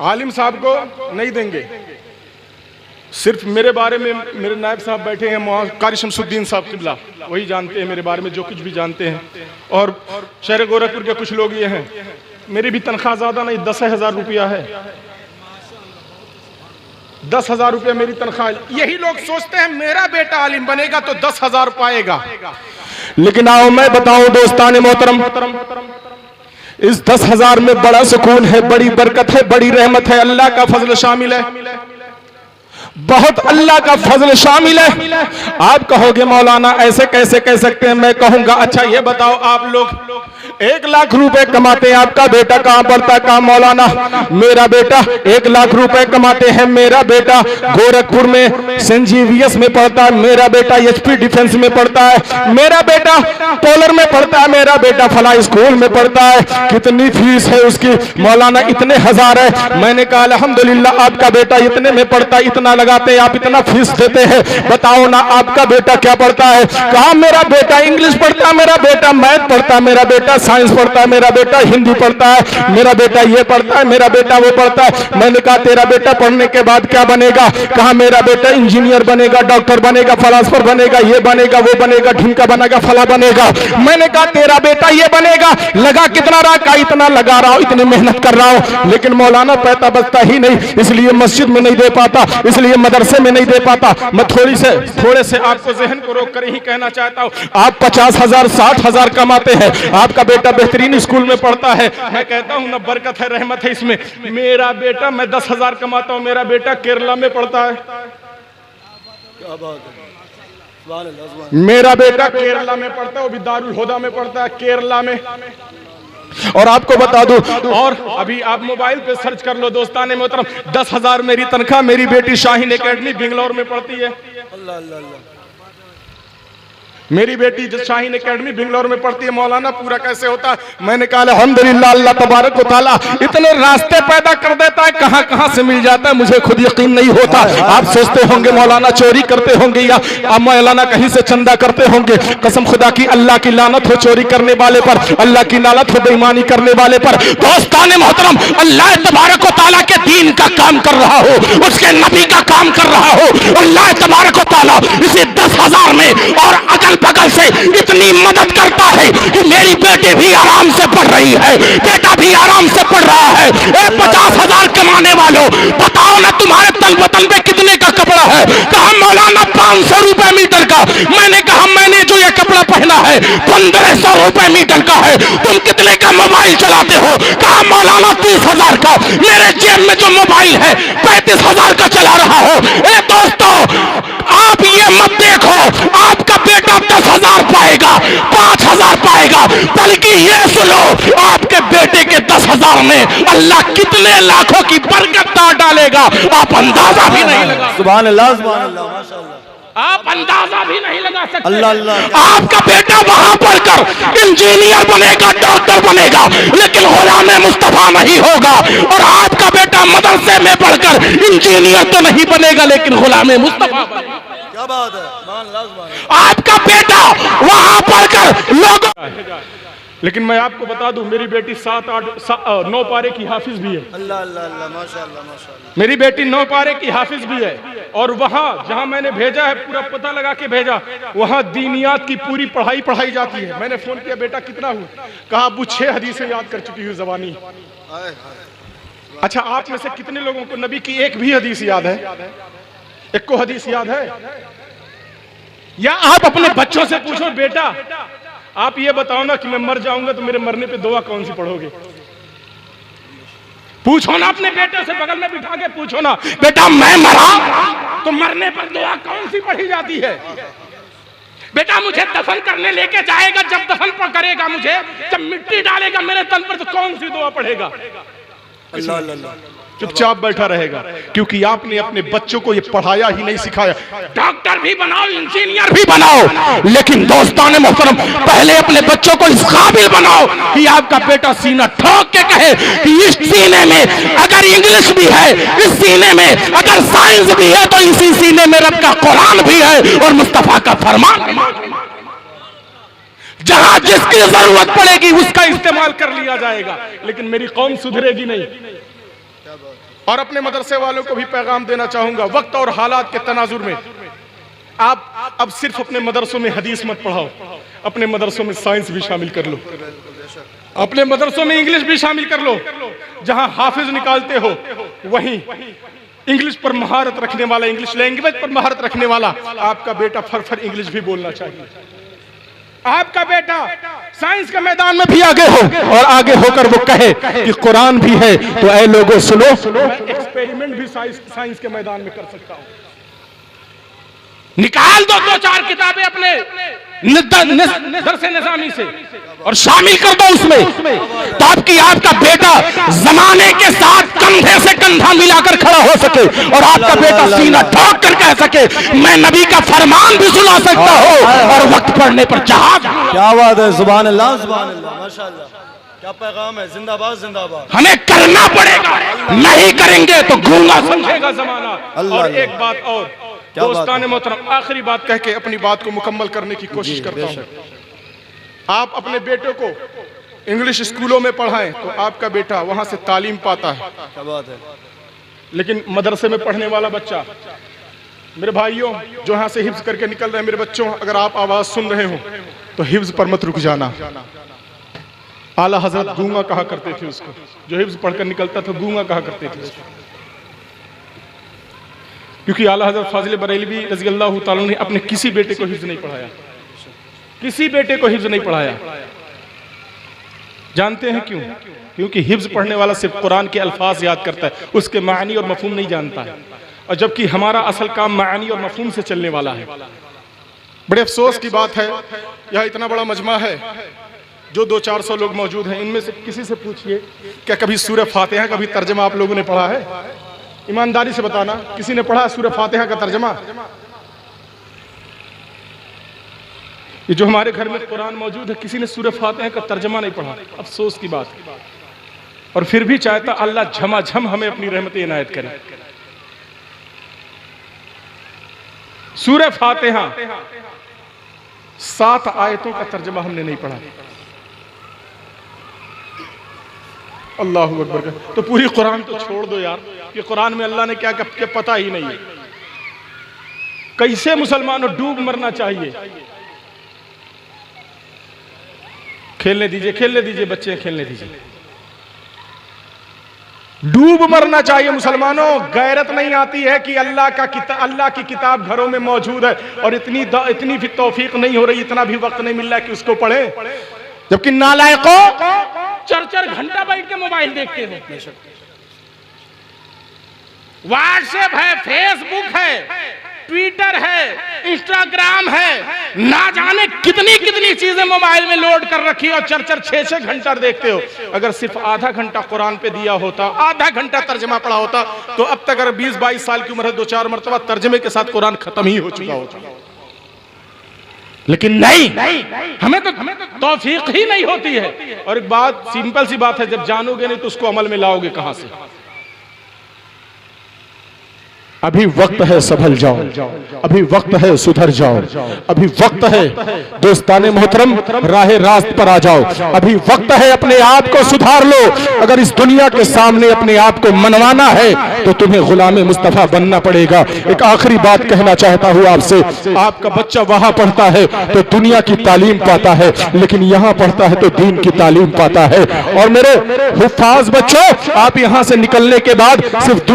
आलिम साहब को नहीं देंगे। सिर्फ मेरे बारे में मेरे नायब साहब बैठे हैं, कारी शमसुद्दीन साहब किबला, वही जानते हैं मेरे बारे में जो कुछ भी जानते हैं, और शहर गोरखपुर के कुछ लोग ये हैं। मेरी भी तनख्वाह ज्यादा नहीं, 10,000 रुपया है, 10,000 रुपया मेरी तनख्वाह। यही लोग सोचते हैं मेरा बेटा आलिम बनेगा तो 10,000 पाएगा, लेकिन आओ मैं बताऊं दोस्ताने मोहतरम, इस 10,000 में बड़ा सुकून है, बड़ी बरकत है, बड़ी रहमत है, अल्लाह का फजल शामिल है, बहुत अल्लाह का फजल शामिल है। आप कहोगे मौलाना ऐसे कैसे कह सकते हैं? मैं कहूंगा अच्छा ये बताओ, आप लोग 1 लाख रुपए कमाते हैं, आपका बेटा कहां पढ़ता है? कहां मौलाना? मेरा बेटा 1 लाख रुपए कमाते हैं, मेरा बेटा गोरखपुर में सेंट जेवियर्स में पढ़ता है, मेरा बेटा HP डिफेंस में पढ़ता है, मेरा बेटा पोलर में पढ़ता है, मेरा बेटा फला स्कूल में पढ़ता है। कितनी फीस है उसकी? मौलाना इतने हजार है। मैंने कहा अल्हम्दुलिल्लाह, आपका बेटा इतने में पढ़ता है, इतना लगाते हैं, आप इतना फीस देते हैं, बताओ ना आपका बेटा क्या पढ़ता है? कहा मेरा बेटा इंग्लिश पढ़ता है, मेरा बेटा मैथ पढ़ता है, मेरा बेटा साइंस पढ़ता है, मेरा बेटा हिंदी पढ़ता है, मेरा बेटा ये पढ़ता है, मेरा बेटा वो पढ़ता है। मैंने कहा तेरा बेटा पढ़ने के बाद क्या बनेगा? कहा मेरा बेटा इंजीनियर बनेगा, डॉक्टर बनेगा, फिलोसोफर बनेगा, ये बनेगा, वो बनेगा, ढिमका बनेगा, फला बनेगा। मैंने कहा तेरा बेटा ये बनेगा, लगा कितना रहा? का इतना लगा रहा हूं, इतनी मेहनत कर रहा हूं, लेकिन मौलाना पैसा बचता ही नहीं, इसलिए मस्जिद में नहीं दे पाता, इसलिए मदरसे में नहीं दे पाता। मैं थोड़े से आपको जहन को रोक कर ही कहना चाहता हूं, आप 50,000 60,000 कमाते हैं, आपका बेटा बेहतरीन स्कूल में पढ़ता है, मैं कहता हूं ना बरकत है, रहमत है इसमें। मेरा बेटा, मैं 10,000 कमाता हूं, मेरा बेटा केरला में पढ़ता है, क्या बात है, मेरा बेटा केरला में पढ़ता है, वो भी दारुल हुदा में पढ़ता है, केरला में। और आपको बता दूं, और अभी आप मोबाइल पे सर्च कर लो दोस्ताने मोहतरम, 10,000 मेरी तनख्वाह, मेरी बेटी शाहीन एकेडमी बेंगलोर में पढ़ती है। अल्लाह अल्लाह अल्लाह। मेरी बेटी जो शाहीन एकेडमी बेंगलोर में पढ़ती है। मौलाना पूरा कैसे होता है? मैंने कहा अल्हम्दुलिल्लाह, अल्लाह तबारक व तआला इतने रास्ते पैदा कर देता है, कहां कहां से मिल जाता है मुझे खुद यकीन नहीं होता। आप सोचते होंगे मौलाना चोरी करते होंगे या मौलाना कहीं से चंदा करते होंगे। कसम खुदा की, अल्लाह की लानत हो चोरी करने वाले पर, अल्लाह की लानत हो बेईमानी करने वाले पर। दोस्ताने मोहतरम, अल्लाह तबारक व तआला के दीन का काम कर रहा हो, उसके नबी का काम कर रहा हो, अल्लाह तबारक व तआला इसे 10,000 में और अगल बगल से इतनी मदद करता है कि मेरी बेटी भी आराम से पढ़ रही है, बेटा भी आराम से पढ़ रहा है। 50,000 कमाने वालों, बताओ ना तुम्हारे तन बतन पे कितने का कपड़ा है? कहा मौलाना 500 रुपए मीटर का। मैंने कहा मैंने जो ये कपड़ा पहना है 1500 रुपए मीटर का है। तुम कितने का मोबाइल चलाते हो? कहा मौलाना 30,000 का। मेरे जेब में जो मोबाइल है 35,000 का चला रहा हो। दोस्तों, आप ये मत देखो आपका बेटा 10,000 पाएगा, 5,000 पाएगा, बल्कि ये सुनो आपके बेटे के 10,000 में अल्लाह कितने लाखों की बरकत डालेगा, आप अंदाजा भी नहीं लगा। सुभान अल्लाह, सुभान अल्लाह, माशाअल्लाह। आप अंदाजा भी नहीं लगा सकते। अल्लाह अल्लाह। आपका बेटा वहां पढ़कर इंजीनियर बनेगा, डॉक्टर बनेगा, लेकिन गुलाम मुस्तफा नहीं होगा। और आपका बेटा मदरसे में पढ़कर इंजीनियर तो नहीं बनेगा, लेकिन गुलाम मुस्तफा बनेगा। क्या बात है? सुभान अल्लाह, सुभान अल्लाह। आपका बेटा वहां पढ़कर लोगों, लेकिन मैं आपको बता दूं मेरी बेटी 7-8-9 पारे की हाफिज भी है। अल्लाह अल्लाह अल्लाह, माशाअल्लाह माशाअल्लाह। मेरी बेटी 9 पारे की हाफिज भी है। और वहां जहां मैंने भेजा है, पूरा पता लगा के भेजा, वहां दीनियात की पूरी पढ़ाई पढ़ाई जाती है। मैंने फोन किया, बेटा कितना हूं? कहा अबू 6 हदीसें याद कर चुकी हूं ज़बानी। अच्छा, आप में से कितने लोगों को नबी की एक भी हदीस याद है? एक को हदीस याद है? या आप अपने बच्चों से पूछो, बेटा आप ये बताओ ना कि मैं मर जाऊंगा तो मेरे मरने पे दुआ कौन सी पढ़ोगे? पूछो ना अपने बेटे से, बगल में बिठा के पूछो ना, बेटा मैं मरा तो मरने पर दुआ कौन सी पढ़ी जाती है? बेटा मुझे दफन करने लेके जाएगा, जब दफन करेगा मुझे, जब मिट्टी डालेगा मेरे तन पर, तो कौन सी दुआ पढ़ेगा? अल्लाह अल्लाह। चुपचाप बैठा रहेगा, क्योंकि आपने अपने बच्चों को ये पढ़ाया ही नहीं, सिखाया। डॉक्टर भी बनाओ, इंजीनियर भी बनाओ, लेकिन दोस्ताने मोहतरम पहले अपने बच्चों को इस काबिल बनाओ कि आपका बेटा सीना ठोक के कहे कि इस सीने में अगर इंग्लिश भी है, इस सीने में अगर साइंस भी है, तो इसी सीने में रब का कुरान भी है और मुस्तफा का फरमान भी है। जहां जिसकी जरूरत पड़ेगी उसका इस्तेमाल कर लिया जाएगा, लेकिन मेरी कौम सुधरेगी नहीं। और अपने मदरसे वालों को भी पैगाम देना चाहूंगा, वक्त और हालात के तनाजुर में आप अब सिर्फ अपने मदरसों में हदीस मत पढ़ाओ, अपने मदरसों में साइंस भी शामिल कर लो, अपने मदरसों में इंग्लिश भी शामिल कर लो। जहां हाफिज निकालते हो वहीं इंग्लिश पर महारत रखने वाला, इंग्लिश लैंग्वेज पर महारत रखने वाला आपका बेटा फर इंग्लिश भी बोलना चाहिए। आपका बेटा साइंस के मैदान में भी आगे हो और आगे होकर वो कहे कि कुरान भी है, तो ऐ लोगों सुनो, मैं एक्सपेरिमेंट भी साइंस के मैदान में कर सकता हूं। निकाल दो 2-4 किताबें अपने दरसे निज़ामी से और शामिल कर दो उसमें, ताकि आपका बेटा जमाने के साथ कंधे से कंधा मिलाकर खड़ा हो सके और आपका बेटा सीना ठोक कर कह सके मैं नबी का फरमान भी सुना सकता हूं और वक्त पड़ने पर जहाज। क्या बात है? सुभान अल्लाह, सुभान अल्लाह, माशाअल्लाह। क्या पैगाम है? जिंदाबाद जिंदाबाद। हमें करना पड़ेगा, नहीं करेंगे तो गूंगा समझेगा जमाना। और एक बात और दोस्ताने मोहतरम, आखिरी बात कह के अपनी बात को मुकम्मल करने की कोशिश करता हूं। आप अपने बेटों को इंग्लिश स्कूलों में पढ़ाएं तो आपका बेटा वहां से तालीम पाता है। क्या बात है? लेकिन मदरसे में पढ़ने वाला बच्चा, मेरे भाइयों जो यहाँ से हिफ्ज करके निकल रहे हैं, मेरे बच्चों अगर आप आवाज सुन रहे हो तो हिफ्ज पर मत रुक जाना। आला हजरत गूंगा कहा करते थे उसको, जो हिफ्ज पढ़कर निकलता था गूंगा कहा करते थे उसको, क्योंकि आला हजरत फाजिल बरेलवी रज़ी अल्लाह ताला ने अपने किसी बेटे को हिफ्ज नहीं पढ़ाया, किसी बेटे को हिफ्ज नहीं पढ़ाया। जानते हैं क्यों? क्योंकि हिफ्ज पढ़ने वाला सिर्फ कुरान के अल्फाज याद करता है, उसके मानी और मफहूम नहीं जानता है। और जबकि हमारा असल काम मानी और मफहूम से चलने वाला है। बड़े अफसोस की बात है, यह इतना बड़ा मजमा है, जो 200-400 लोग मौजूद हैं, इनमें से किसी से पूछिए क्या कभी सूरह फातिहा का भी तर्जमा आप लोगों ने पढ़ा है? ईमानदारी से बताना, किसी ने पढ़ा सूरह फातिहा का तर्जमा? ये जो हमारे घर में कुरान मौजूद है, किसी ने सूरह फातिहा का तर्जमा नहीं पढ़ा। अफसोस की बात है। और फिर भी चाहता अल्लाह झमाझम हमें अपनी रहमत इनायत करे। सूरह फातिहा 7 आयतों का तर्जमा हमने नहीं पढ़ा। अल्लाहु अकबर। तो पूरी कुरान तो छोड़ दो यार, कि कुरान में अल्लाह ने क्या क्या पता ही नहीं है। कैसे मुसलमानों डूब मरना चाहिए। खेलने दीजिए, खेलने दीजिए, बच्चे खेलने दीजिए। डूब मरना चाहिए मुसलमानों। गैरत नहीं आती है कि अल्लाह की किताब घरों में मौजूद है और इतनी भी तौफीक नहीं हो रही, इतना भी वक्त नहीं मिल रहा है कि उसको पढ़े। जबकि नालायकों 4-4 घंटा बैठ के मोबाइल देखते हो। व्हाट्सएप है, फेसबुक है, ट्विटर है, इंस्टाग्राम है, ना जाने कितनी कितनी चीजें मोबाइल में लोड कर रखी है और 4-6 घंटा देखते हो। अगर सिर्फ आधा घंटा कुरान पे दिया होता, आधा घंटा तर्जमा पढ़ा होता, तो अब तक अगर 20-22 साल की उम्र है, 2-4 मरतबा तर्जमे के साथ कुरान खत्म ही हो चुका होता। लेकिन नहीं, हमें तो तौफीक ही नहीं होती है। और एक बात, सिंपल सी बात है, जब जानोगे नहीं तो उसको अमल में लाओगे कहां से? अभी वक्त है संभल जाओ, अभी वक्त है सुधर जाओ, अभी वक्त है दोस्ताने मोहतरम राह रास्त पर आ जाओ, अभी वक्त है अपने आप को सुधार लो। अगर इस दुनिया के सामने अपने आप को मनवाना है तो तुम्हें गुलाम मुस्तफा बनना पड़ेगा। एक आखिरी बात कहना चाहता हूँ आपसे, आपका बच्चा वहां पढ़ता है तो दुनिया की तालीम पाता है, लेकिन यहाँ पढ़ता है तो दीन की तालीम पाता है। और मेरे हुफ्फाज बच्चों, आप यहाँ से निकलने के बाद सिर्फ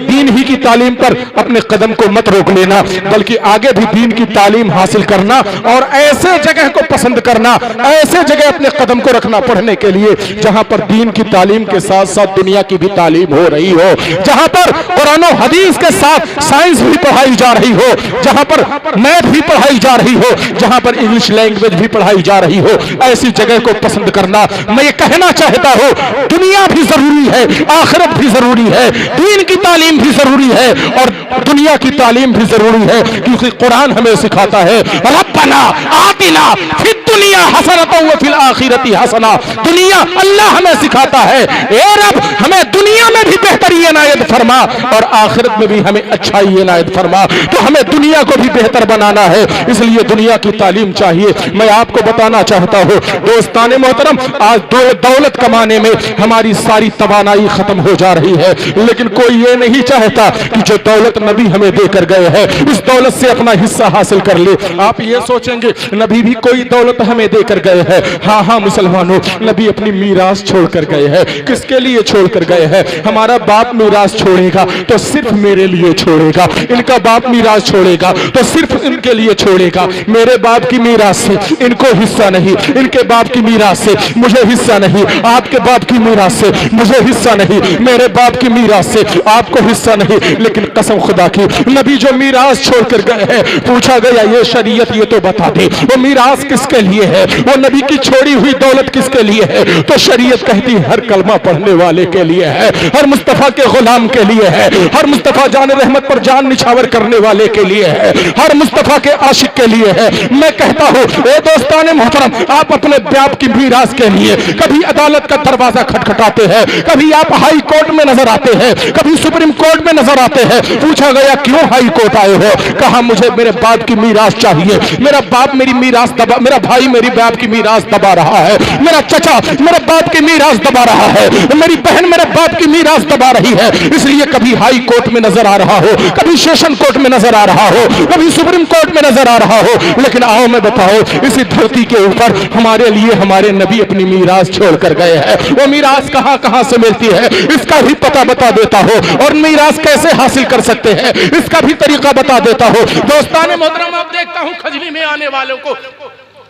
दीन ही की तालीम पर अपने कदम को मत रोक लेना, बल्कि आगे भी दीन की तालीम हासिल करना और ऐसे जगह को पसंद करना, ऐसे जगह अपने कदम को रखना पढ़ने के लिए जहां पर दीन की तालीम के साथ साथ दुनिया की भी तालीम हो रही हो, जहां पर कुरान और हदीस के साथ साइंस भी पढ़ाई जा रही हो, जहां पर मैथ भी पढ़ाई जा रही हो, जहां पर इंग्लिश लैंग्वेज भी पढ़ाई जा रही हो, ऐसी जगह को पसंद करना। मैं ये कहना चाहता हूं, दुनिया भी जरूरी है, आखिरत भी जरूरी है, दीन की तालीम भी जरूरी है और दुनिया की तालीम भी जरूरी है, क्योंकि कुरान हमें सिखाता है रब्बना आतिना फिद दुनिया हसनतन व फिल आखिरती हसना। दुनिया अल्लाह हमें सिखाता है, ए रब हमें दुनिया में भी बेहतरी इनायत फरमा और आखिरत में भी हमें अच्छाई इनायत फरमा। तो हमें दुनिया को भी बेहतर बनाना है, इसलिए दुनिया की तालीम चाहिए। मैं आपको बताना चाहता हूँ दोस्ताने मोहतरम, आज दौलत कमाने में हमारी सारी तवानाई खत्म हो जा रही है, लेकिन कोई ये नहीं चाहता कि जो दौलत नबी हमें देकर गए हैं इस दौलत से अपना हिस्सा हासिल कर ले। आप ये सोचेंगे नबी भी कोई दौलत हमें देकर गए हैं। हाँ हाँ मुसलमानों, नबी अपनी मीरास छोड़कर गए हैं। किसके लिए छोड़कर गए हैं? हमारा बाप मीरास छोड़ेगा तो सिर्फ मेरे लिए छोड़ेगा, इनका बाप मीरास छोड़ेगा तो सिर्फ इनके लिए छोड़ेगा। मेरे बाप की मीरास से इनको हिस्सा नहीं, इनके बाप की मीरास से मुझे हिस्सा नहीं, आपके बाप की मीरास से मुझे हिस्सा नहीं, मेरे बाप की मीरास से आपको हिस्सा नहीं। लेकिन कसम खुदा की, नबी जो मीरास छोड़कर गए हैं, पूछा गया ये शरीयत ये तो बता दे वो मीरास किसके लिए है, वो नबी की छोड़ी हुई दौलत किसके लिए है? तो शरीयत कहती हर कलमा पढ़ने वाले के लिए है, हर मुस्तफा के गुलाम के लिए है, हर मुस्तफा जान रहमत पर जान निछावर करने वाले के लिए है, हर मुस्तफा के आशिक के लिए है। मैं कहता हूँ ए दोस्ताने मोहतरम, आप अपने बाप की मीरास के लिए कभी अदालत का दरवाजा खटखटाते हैं, कभी आप हाई कोर्ट में नजर आते हैं, कभी सुप्रीम कोर्ट में नजर आते हैं। पूछा गया क्यों हाई कोर्ट आए हो? कहा मुझे मेरे बाप की मीरास चाहिए, मेरा बाप मेरी मीरास दबा, मेरा भाई मेरी बाप की मीरास दबा रहा है, मेरा चचा मेरे बाप की मीरास दबा रहा है, मेरी बहन मेरे बाप की मीरास दबा रही है। इसलिए कभी हाई कोर्ट में नजर आ रहा हो, कभी सेशन कोर्ट में नजर आ रहा हो, कभी सुप्रीम कोर्ट में नजर आ रहा हो, लेकिन आओ मैं बताओ इसी धरती के ऊपर हमारे लिए हमारे नबी अपनी मीरास छोड़कर गए हैं। वो मीरास कहां कहां से मिलती है इसका भी पता बता देता हो, और मीरास कैसे हासिल कर सकते हैं इसका भी तरीका बता देता हो। दोस्ताने मोहतरम, आप देखता हूं खजली में आने वालों को,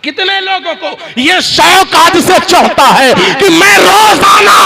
कितने लोगों को ये शौक आज से चढ़ता है कि मैं रोजाना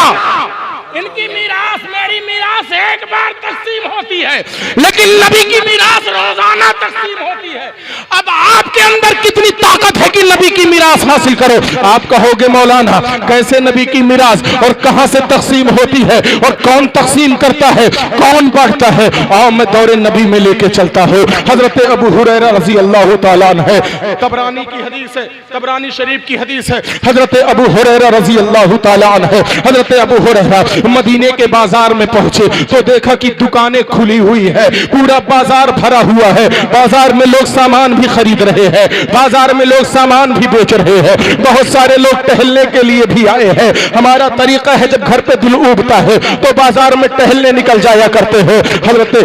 इनकी मीरास मेरी मीरास एक बार तकसीम होती है, लेकिन नबी की मीरास रोजाना तकसीम होती है। अब आपके अंदर कितनी ताकत है कि नबी की मिरास हासिल करो। आप कहोगे मौलाना कैसे नबी की मिरास और कहां से तकसीम होती है और कौन तकसीम करता है, कौन बांटता है? आओ मैं दौरे नबी में लेके चलता हूं। हजरत अबू हुरैरा रजी अल्लाह तआला अन्हु है, तबरानी की हदीस है, तबरानी शरीफ की हदीस है। हजरत अबू हुरैरा रजी अल्लाह तआला अन्हु है, हजरत अबू हुरैरा मदीने के बाजार में पहुंचे तो देखा कि दुकानें खुली हुई है, पूरा बाजार भरा हुआ है। बाजार में लोग सामान भी खरीद रहे हैं, बाजार में लोग सामान भी बेच रहे हैं, बहुत सारे लोग टहलने के लिए भी आए हैं। हमारा तरीका है जब घर पे दिल उबता है तो बाजार में टहलने निकल जाया करते हैं। हजरत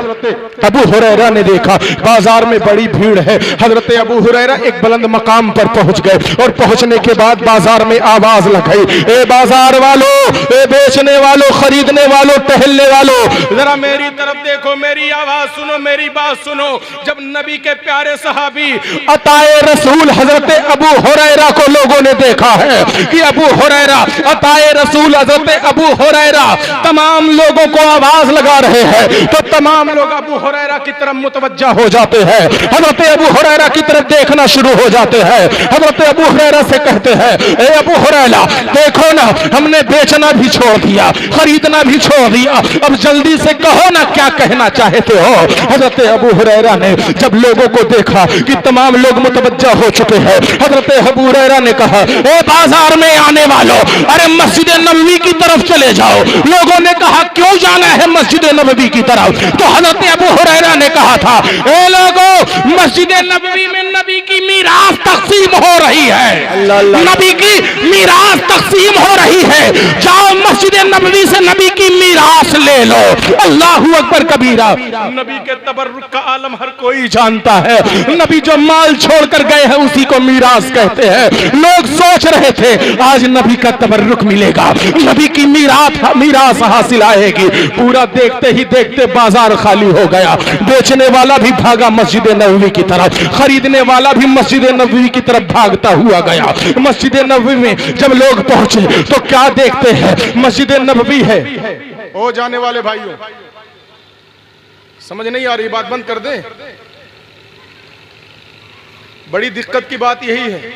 अबू हुरैरा ने देखा बाजार में बड़ी भीड़ है। हजरत अबू हुरैरा एक बुलंद मकाम पर पहुंच गए और पहुंचने के बाद बाजार में आवाज लगाई, ए बाजार वालों, ए बेचने वालों, खरीदने वालों, टहलने वालों, जरा मेरी तरफ देखो, मेरी आवाज सुनो, मेरी बात सुनो। जब नबी के प्यारे सहाबी अताए रसूल हजरत अबू हुरैरा को लोगों ने देखा है कि अबू हुरैरा अताए रसूल हजरत अबू हुरैरा तमाम लोगों को आवाज लगा रहे हैं तो तमाम लोग अबू हुरैरा की तरफ मुतवज्जा हो जाते हैं, हजरत अबू हुरैरा की तरफ देखना शुरू हो जाते हैं। हजरत अबू हुरैरा से कहते हैं, ए अबू हुरैरा देखो ना, हमने बेचना भी छोड़ दिया, खरीदना भी छोड़ दिया, अब जल्दी से कहो ना क्या कहना चाहते हो। हजरत अबू हुरैरा ने जब लोगों को देखा कि तमाम लोग मुतवज्जा हो चुके हैं, हजरत अबू हुरैरा ने कहा, ए बाजार में आने वालों, अरे मस्जिद नबवी की तरफ चले जाओ। लोगों ने कहा क्यों जाना है मस्जिद नबवी की तरफ? तो हजरत अबू हुरैरा ने कहा था, ए लोगों, मस्जिद नबवी में नबी की मीरास तकसीम हो रही है, नबी की मीरास तकसीम हो रही है, जाओ मस्जिद नबवी से नबी की मीरास ले लो। अल्लाहू अकबर कबीरा। नबी के तबर्रुक का आलम हर कोई जानता है। नबी जो माल छोड़कर गए हैं उसी को मीरास कहते हैं। लोग सोच रहे थे आज नबी का तबर्रुक मिलेगा, नबी की मीरास हासिल आएगी। पूरा देखते ही देखते बाजार खाली हो गया। बेचने वाला भी भागा मस्जिद नबवी की तरफ, खरीदने वाला भी मस्जिद नबवी की तरफ भागता हुआ गया। मस्जिद नबवी में जब लोग पहुंचे तो क्या देखते हैं, मस्जिद नबवी है। ओ जाने वाले भाइयों, समझ नहीं आ रही, बात बंद कर दे। बड़ी दिक्कत की बात यही है,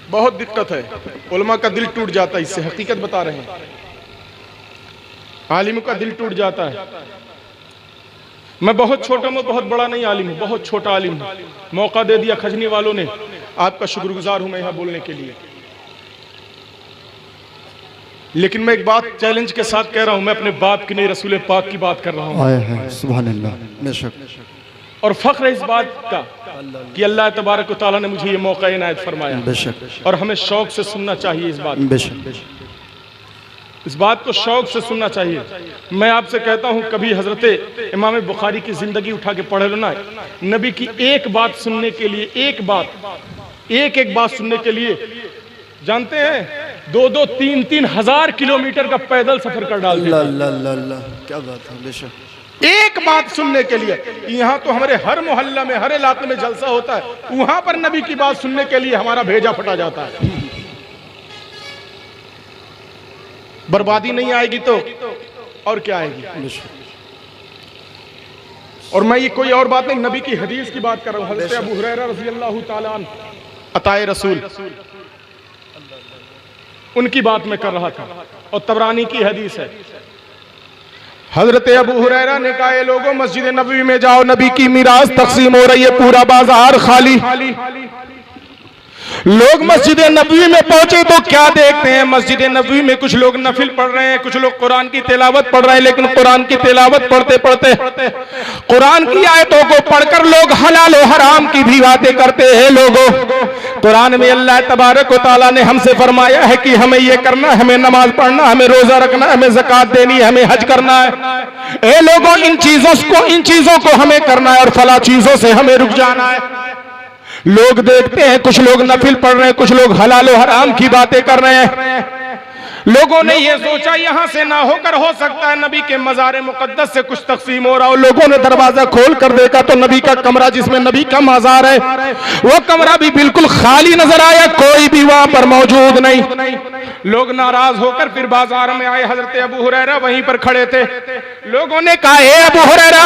बहुत दिक्कत है। उलमा का दिल टूट जाता है इससे, हकीकत बता रहे हैं। आलिम का दिल टूट जाता है। मैं बहुत छोटा, मैं बहुत बड़ा नहीं आलिम हूं, बहुत छोटा आलिम हूं। मौका दे दिया खजनी वालों ने, आपका शुक्रगुजार हूं मैं यहां बोलने के लिए। लेकिन मैं एक बात चैलेंज के साथ कह रहा हूं, मैं अपने बाप की नहीं रसूल पाक की बात कर रहा हूं। सुभान अल्लाह। और फख्र है इस बात का कि अल्लाह तबारक व तआला ने मुझे ये मौका इनायत फरमाया और हमें शौक से सुनना चाहिए इस बात, इस बात को शौक से सुनना चाहिए। मैं आपसे कहता हूं कभी हजरत इमाम बुखारी की जिंदगी उठा के पढ़ लो ना, नबी की एक बात सुनने के लिए, एक बात सुनने के लिए जानते हैं 2-2, 3-3 हजार किलोमीटर का पैदल सफर कर डालते हैं। क्या बात है, बेशक। एक बात सुनने के लिए। यहाँ तो हमारे हर मोहल्ला में, हर इलाके में जलसा होता है, वहां पर नबी की बात सुनने के लिए हमारा भेजा फटा जाता है। बर्बादी नहीं आएगी तो और क्या आएगी? और मैं ये कोई और बात नहीं, नबी की हदीस की बात कर रहा हूँ। हज़रत अबू हुरैरा रज़ी अल्लाह ताला अन्हु अताए रसूल, उनकी बात मैं कर रहा था और तबरानी की हदीस है। हजरत अबू हुरैरा ने कहा, ये लोगों मस्जिद नबवी में जाओ, नबी की मीरास तकसीम हो रही है, पूरा बाजार खाली। लोग मस्जिद नबवी में पहुंचे तो क्या देखते हैं, मस्जिद नबवी में कुछ लोग नफिल पढ़ रहे हैं, कुछ लोग कुरान की तिलावत पढ़ रहे हैं। लेकिन कुरान की तिलावत पढ़ते पढ़ते कुरान की आयतों को पढ़कर लोग हलाल और हराम की भी बातें करते हैं। लोगों, कुरान में अल्लाह तबारक व तआला ने हमसे फरमाया है कि हमें ये करना, हमें नमाज पढ़ना, हमें रोजा रखना, हमें ज़कात देनी है, हमें हज करना है। ए लोगों, इन चीजों को हमें करना है और फला चीजों से हमें रुक जाना है। लोग देखते हैं कुछ लोग नफिल पढ़ रहे हैं, कुछ लोग हलाल और हराम की बातें कर रहे हैं। लोगों ने ये सोचा यहाँ से ना होकर हो सकता है नबी के मज़ार मुक़द्दस से कुछ तकसीम हो रहा हो। लोगों ने दरवाजा खोल कर देखा तो नबी का कमरा जिसमें नबी का मज़ार है वो कमरा भी बिल्कुल खाली नजर आया, कोई भी वहां पर मौजूद नहीं। लोग नाराज होकर फिर बाजार में आए। हजरत अबू हुरैरा वहीं पर खड़े थे। लोगों ने कहा, ए अबू हुरैरा,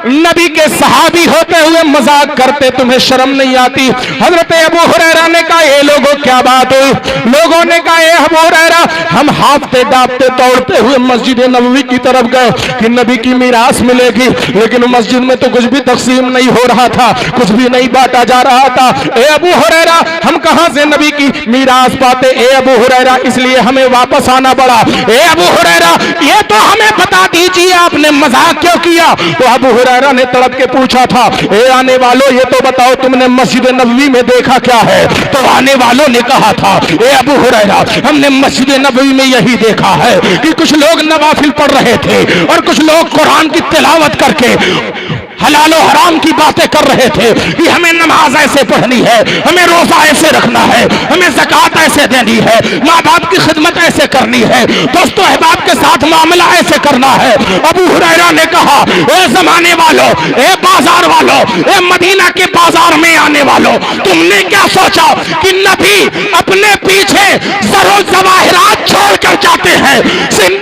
नबी के सहाबी होते हुए मजाक करते, तुम्हें शर्म नहीं आती? हजरत अबू हुरैरा ने कहा, ए लोगों क्या बात हुई? लोगों ने कहा, ए अबू हुरैरा, हम हाफते डापते दौड़ते हुए मस्जिद नबवी की तरफ गए कि नबी की मीरास मिलेगी, लेकिन मस्जिद में तो कुछ भी तकसीम नहीं हो रहा था, कुछ भी नहीं बांटा जा रहा था। ए अबू हुरैरा, हम कहां से नबी की मीरास पाते? ए अबू हुरैरा, इसलिए हमें वापस आना पड़ा। ए अबू हुरैरा, ये तो हमें बता दीजिए आपने मजाक क्यों किया? तो अबू हुरैरा ने तड़प के पूछा था, ए आने वालों, ये तो बताओ तुमने मस्जिद नबवी में देखा क्या है? तो आने वालों ने कहा था, ए अबू हुरैरा, हमने मस्जिद नबवी में यही देखा है कि कुछ लोग नवाफिल पढ़ रहे थे और कुछ लोग कुरान की तिलावत करके हलाल और हराम की बातें कर रहे थे कि हमें नमाज ऐसे पढ़नी है, हमें रोजा ऐसे रखना है, हमें ज़कात ऐसे देनी है, माँ बाप की खिदमत ऐसे करनी है, दोस्तों अहबाब के साथ मामला ऐसे करना है। अबू हुरैरा ने कहा, ए जमाने वालों, ए बाजार वालों, ए मदीना के बाजार में आने वालों, तुमने क्या सोचा कि नबी अपने पीछे सरो जवाहिरात छोड़कर जाते हैं,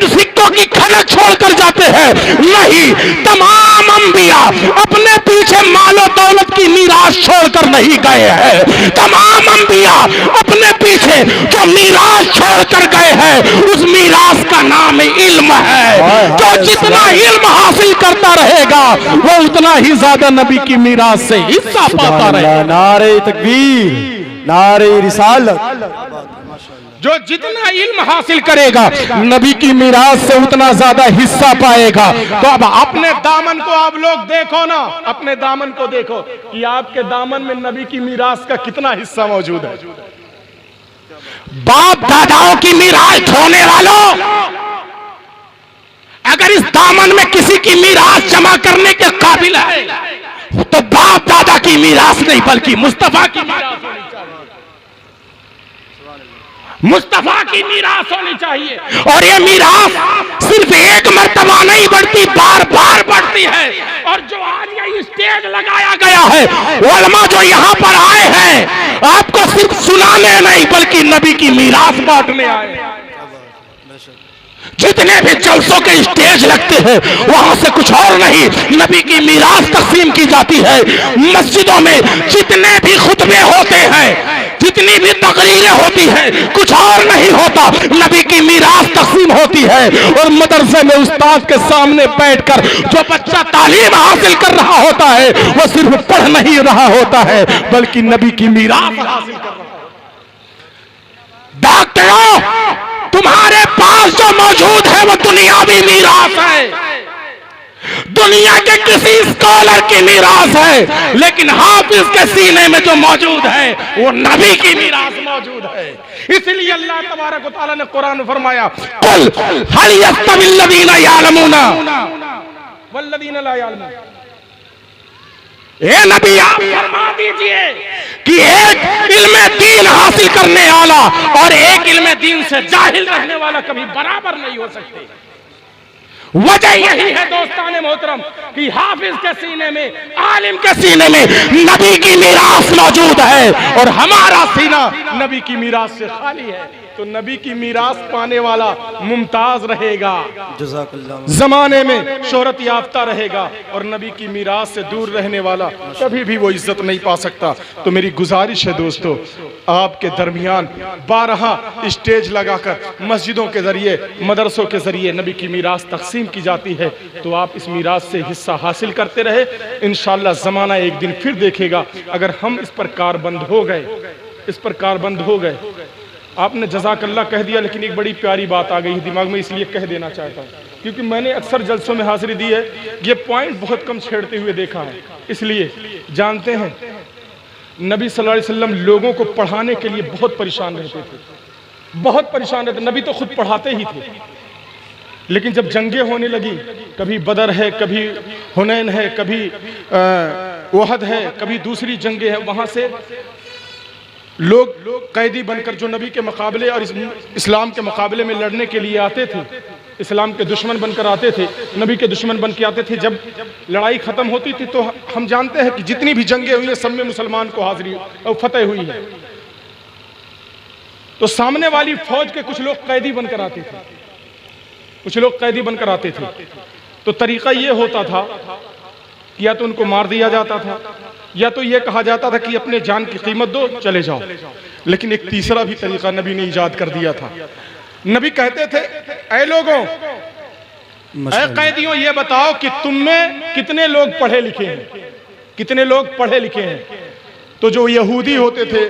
सिक्कों की खनक छोड़कर जाते हैं? नहीं, तमाम अंबिया अपने पीछे मालो दौलत की मीरास छोड़कर नहीं गए हैं। तमाम अंबिया अपने पीछे जो मीरास छोड़कर गए हैं उस मीरास का नाम इल्म है। जो जितना इल्म हासिल करता रहेगा वो उतना ही ज्यादा नबी की मीरास से हिस्सा पाता रहेगा। नारे तकबीर, नारे रिसालत। जो जितना इल्म हासिल करेगा नबी की मीरास से उतना ज्यादा हिस्सा पाएगा। तो अब अपने दामन को आप लोग देखो ना, अपने दामन को देखो कि आपके दामन में नबी की मीरास का कितना हिस्सा मौजूद है। बाप दादाओं की मीरास ढोने वालों, अगर इस दामन में किसी की मीरास जमा करने के काबिल है तो बाप दादा की मीरास नहीं बल्कि मुस्तफा की मीरास होनी चाहिए। मुस्तफा की मीरास होनी चाहिए। और ये मीरास सिर्फ एक मर्तबा नहीं बढ़ती, बार बार बढ़ती है। और जो आज ये स्टेज लगाया गया है, उलमा जो यहाँ पर आए हैं आपको सिर्फ सुनाने नहीं बल्कि नबी की मीरास बांटने आए। जितने भी जलसों के स्टेज लगते हैं वहां से कुछ और नहीं, नबी की मीरास तकसीम की जाती है। मस्जिदों में जितने भी खुतबे होते हैं, जितनी भी तकरीरें होती हैं, कुछ और नहीं होता, नबी की मीरास तकसीम होती है। और मदरसे में उस्ताद के सामने बैठकर जो बच्चा तालीम हासिल कर रहा होता है वो सिर्फ पढ़ नहीं रहा होता है बल्कि नबी की मीरास हासिल कर रहा है। डॉक्टरों, तुम्हारे पास जो मौजूद है वो दुनियावी मीरास है, दुनिया के किसी स्कॉलर की मीरास है, लेकिन हाफिज के सीने में जो मौजूद है वो नबी की मीरास मौजूद है। इसलिए अल्लाह तबारक व तआला ने कुरान में फरमाया, कुल हल यस्तविल लदीना यअलमूना वल्लदीना ला यअलमून। ए नबी, आप फरमा दीजिए कि एक इल्मे दीन हासिल करने वाला और एक इल्मे दीन से जाहिल रहने वाला कभी बराबर नहीं हो सकते। वजह यही है दोस्ताने मोहतरम कि हाफिज के सीने में, आलिम के सीने में नबी की मीरास मौजूद है और हमारा सीना नबी की मीरास से खाली है। तो नबी की मीरास पाने वाला मुमताज रहेगा, जमाने में शोहरत याफ्ता रहेगा, और नबी की मीरास से दूर रहने वाला कभी भी वो इज्जत नहीं पा सकता। तो मेरी गुजारिश है दोस्तों, आपके दरमियान 12 स्टेज लगाकर मस्जिदों के जरिए, मदरसों के जरिए नबी की मीरास तकसीम की जाती है। तो आप इस मीरास से हिस्सा हासिल करते रहे। इंशाअल्लाह ज़माना एक दिन फिर देखेगा। अगर हम इस पर कारबंद हो गए, इस पर कारबंद हो गए, आपने जज़ाकल्लाह कह दिया, लेकिन एक बड़ी प्यारी बात आ गई दिमाग में, इसलिए कह देना चाहता हूँ क्योंकि मैंने अक्सर जलसों में हाजिरी दी है, ये पॉइंट बहुत कम छेड़ते हुए देखा है। इसलिए जानते हैं नबी सल्लल्लाहु अलैहि वसल्लम लोगों को पढ़ाने के लिए बहुत परेशान रहते थे, बहुत परेशान रहते। नबी तो खुद पढ़ाते ही थे, लेकिन जब जंगें होने लगी, कभी बदर है, कभी हुनैन है, कभी ओहद है, कभी दूसरी जंगें हैं, वहाँ से लोग कैदी बनकर जो नबी के मुकाबले और इस्लाम के मुकाबले में लड़ने के लिए आते थे, इस्लाम के दुश्मन बनकर आते थे, नबी के दुश्मन बन के आते थे, जब लड़ाई ख़त्म होती थी तो हम जानते हैं कि जितनी भी जंगें हुई हैं सब में मुसलमान को हाजिरी और फतेह हुई है। तो सामने वाली फौज के कुछ लोग कैदी बनकर आते थे, कुछ लोग कैदी बनकर आते थे। तो तरीका ये होता था कि या तो उनको मार दिया जाता था या तो ये कहा जाता था कि अपने जान की कीमत दो, चले जाओ। लेकिन एक तीसरा भी तरीका नबी ने ईजाद कर दिया था। नबी कहते थे, ऐ लोगों, ऐ कैदियों, ये बताओ कि तुम में कितने लोग पढ़े लिखे हैं, कितने लोग पढ़े लिखे हैं। तो जो यहूदी होते थे,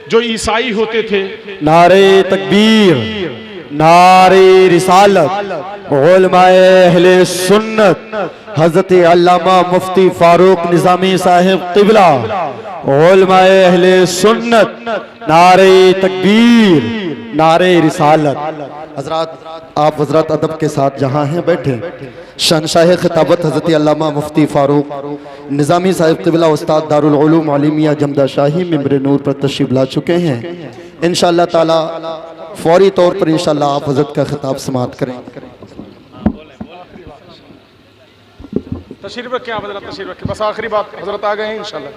जो ईसाई होते थे, नारे तकबीर, नारे रिसालत, उलमाए अहले सुन्नत, हजरत अल्लामा मुफ्ती फारूक निजामी साहिब क़िबला, उलमाए अहले सुन्नत, नारे तकबीर, नारे रिसालत। हजरत आप हजरत अदब के साथ जहाँ हैं बैठे, शहंशाह खिताबत हजरत अल्लामा मुफ्ती फारूक निजामी साहिब क़िबला उस्ताद दारुल उलूम आलिमिया जमदा शाही मिंबर नूर पर तशरीफ ला चुके हैं। इंशाअल्लाह ताला फौरी तौर पर इंशाअल्लाह आप हजरत का खिताब समाअत करें। तशरीफ रखें आप हजरत, तशरीफ रखें। बस आखिरी बात, हजरत आ गए हैं इंशाअल्लाह।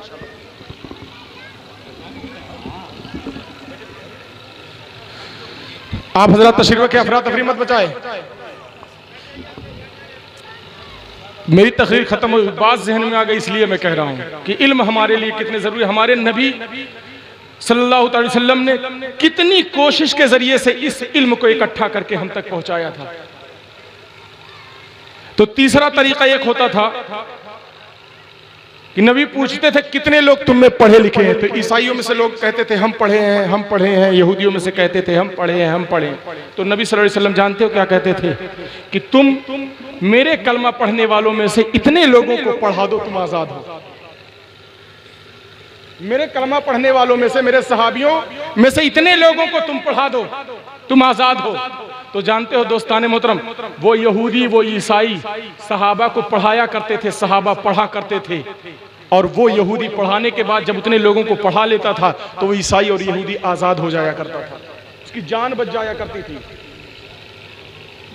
आप हजरत तशरीफ रखें, अफरा तफरी मत बचाए। मेरी तकरीर खत्म हुई, बात जहन में आ गई, इसलिए मैं कह रहा हूं कि इल्म हमारे लिए कितने जरूरी। हमारे नबी सल्लल्लाहु अलैहि वसल्लम ने कितनी कोशिश के जरिए से इस इल्म को इकट्ठा करके हम तक पहुंचाया था। तो तीसरा तरीका एक होता था कि नबी पूछते थे कितने लोग तुम में पढ़े लिखे हैं। तो ईसाइयों में से लोग कहते थे हम पढ़े हैं, हम पढ़े हैं। यहूदियों में से कहते थे हम पढ़े हैं, हम पढ़े हैं। तो नबी सल्लल्लाहु अलैहि वसल्लम जानते हो क्या कहते थे कि तुम मेरे कलमा पढ़ने वालों में से इतने लोगों को पढ़ा दो, तुम आजाद हो। मेरे कलमा पढ़ने वालों में से, मेरे सहाबियों में से इतने लोगों को तुम पढ़ा दो, तुम आजाद हो। तो जानते हो दोस्ताने मोहतरम, वो यहूदी, वो ईसाई सहाबा को पढ़ाया करते थे, सहाबा पढ़ा करते थे। और वो यहूदी पढ़ाने के बाद जब उतने लोगों को पढ़ा लेता था तो वो ईसाई और यहूदी आजाद हो जाया करता था, उसकी जान बच जाया करती थी।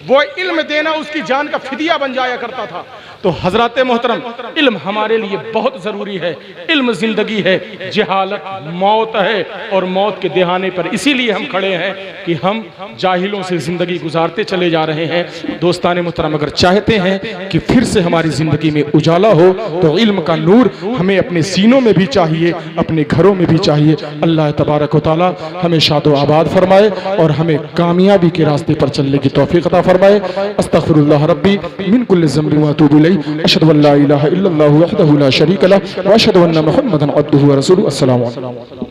वो इल्म देना उसकी जान का फिदिया बन जाया करता था। तो हजरत मोहतरम, इल्म हमारे लिए बहुत ज़रूरी है। इल्म ज़िंदगी है, जहालत मौत है, और मौत के देहाने पर इसीलिए हम खड़े हैं कि हम जाहिलों से ज़िंदगी गुजारते चले जा रहे हैं। दोस्ताने मोहतरम, अगर चाहते हैं कि फिर से हमारी ज़िंदगी में उजाला हो तो इल्म का नूर हमें अपने सीनों में भी चाहिए, अपने घरों में भी चाहिए। अल्लाह तबारक व तआला हमें शादो आबाद फरमाए और हमें कामयाबी के रास्ते पर चलने की तौफीक अता फरमाए। अस्तगफिरुल्लाह रब्बी मिन कुल्लि ज़ंबिन व अतूबु इलैहि। अशहदु अल्ला इलाहा इल्लल्लाहु वहदहु ला शरीका लहु व अशहदु अन्ना मुहम्मदन अब्दुहु व रसूलुहु। अस्सलामु अलैकुम।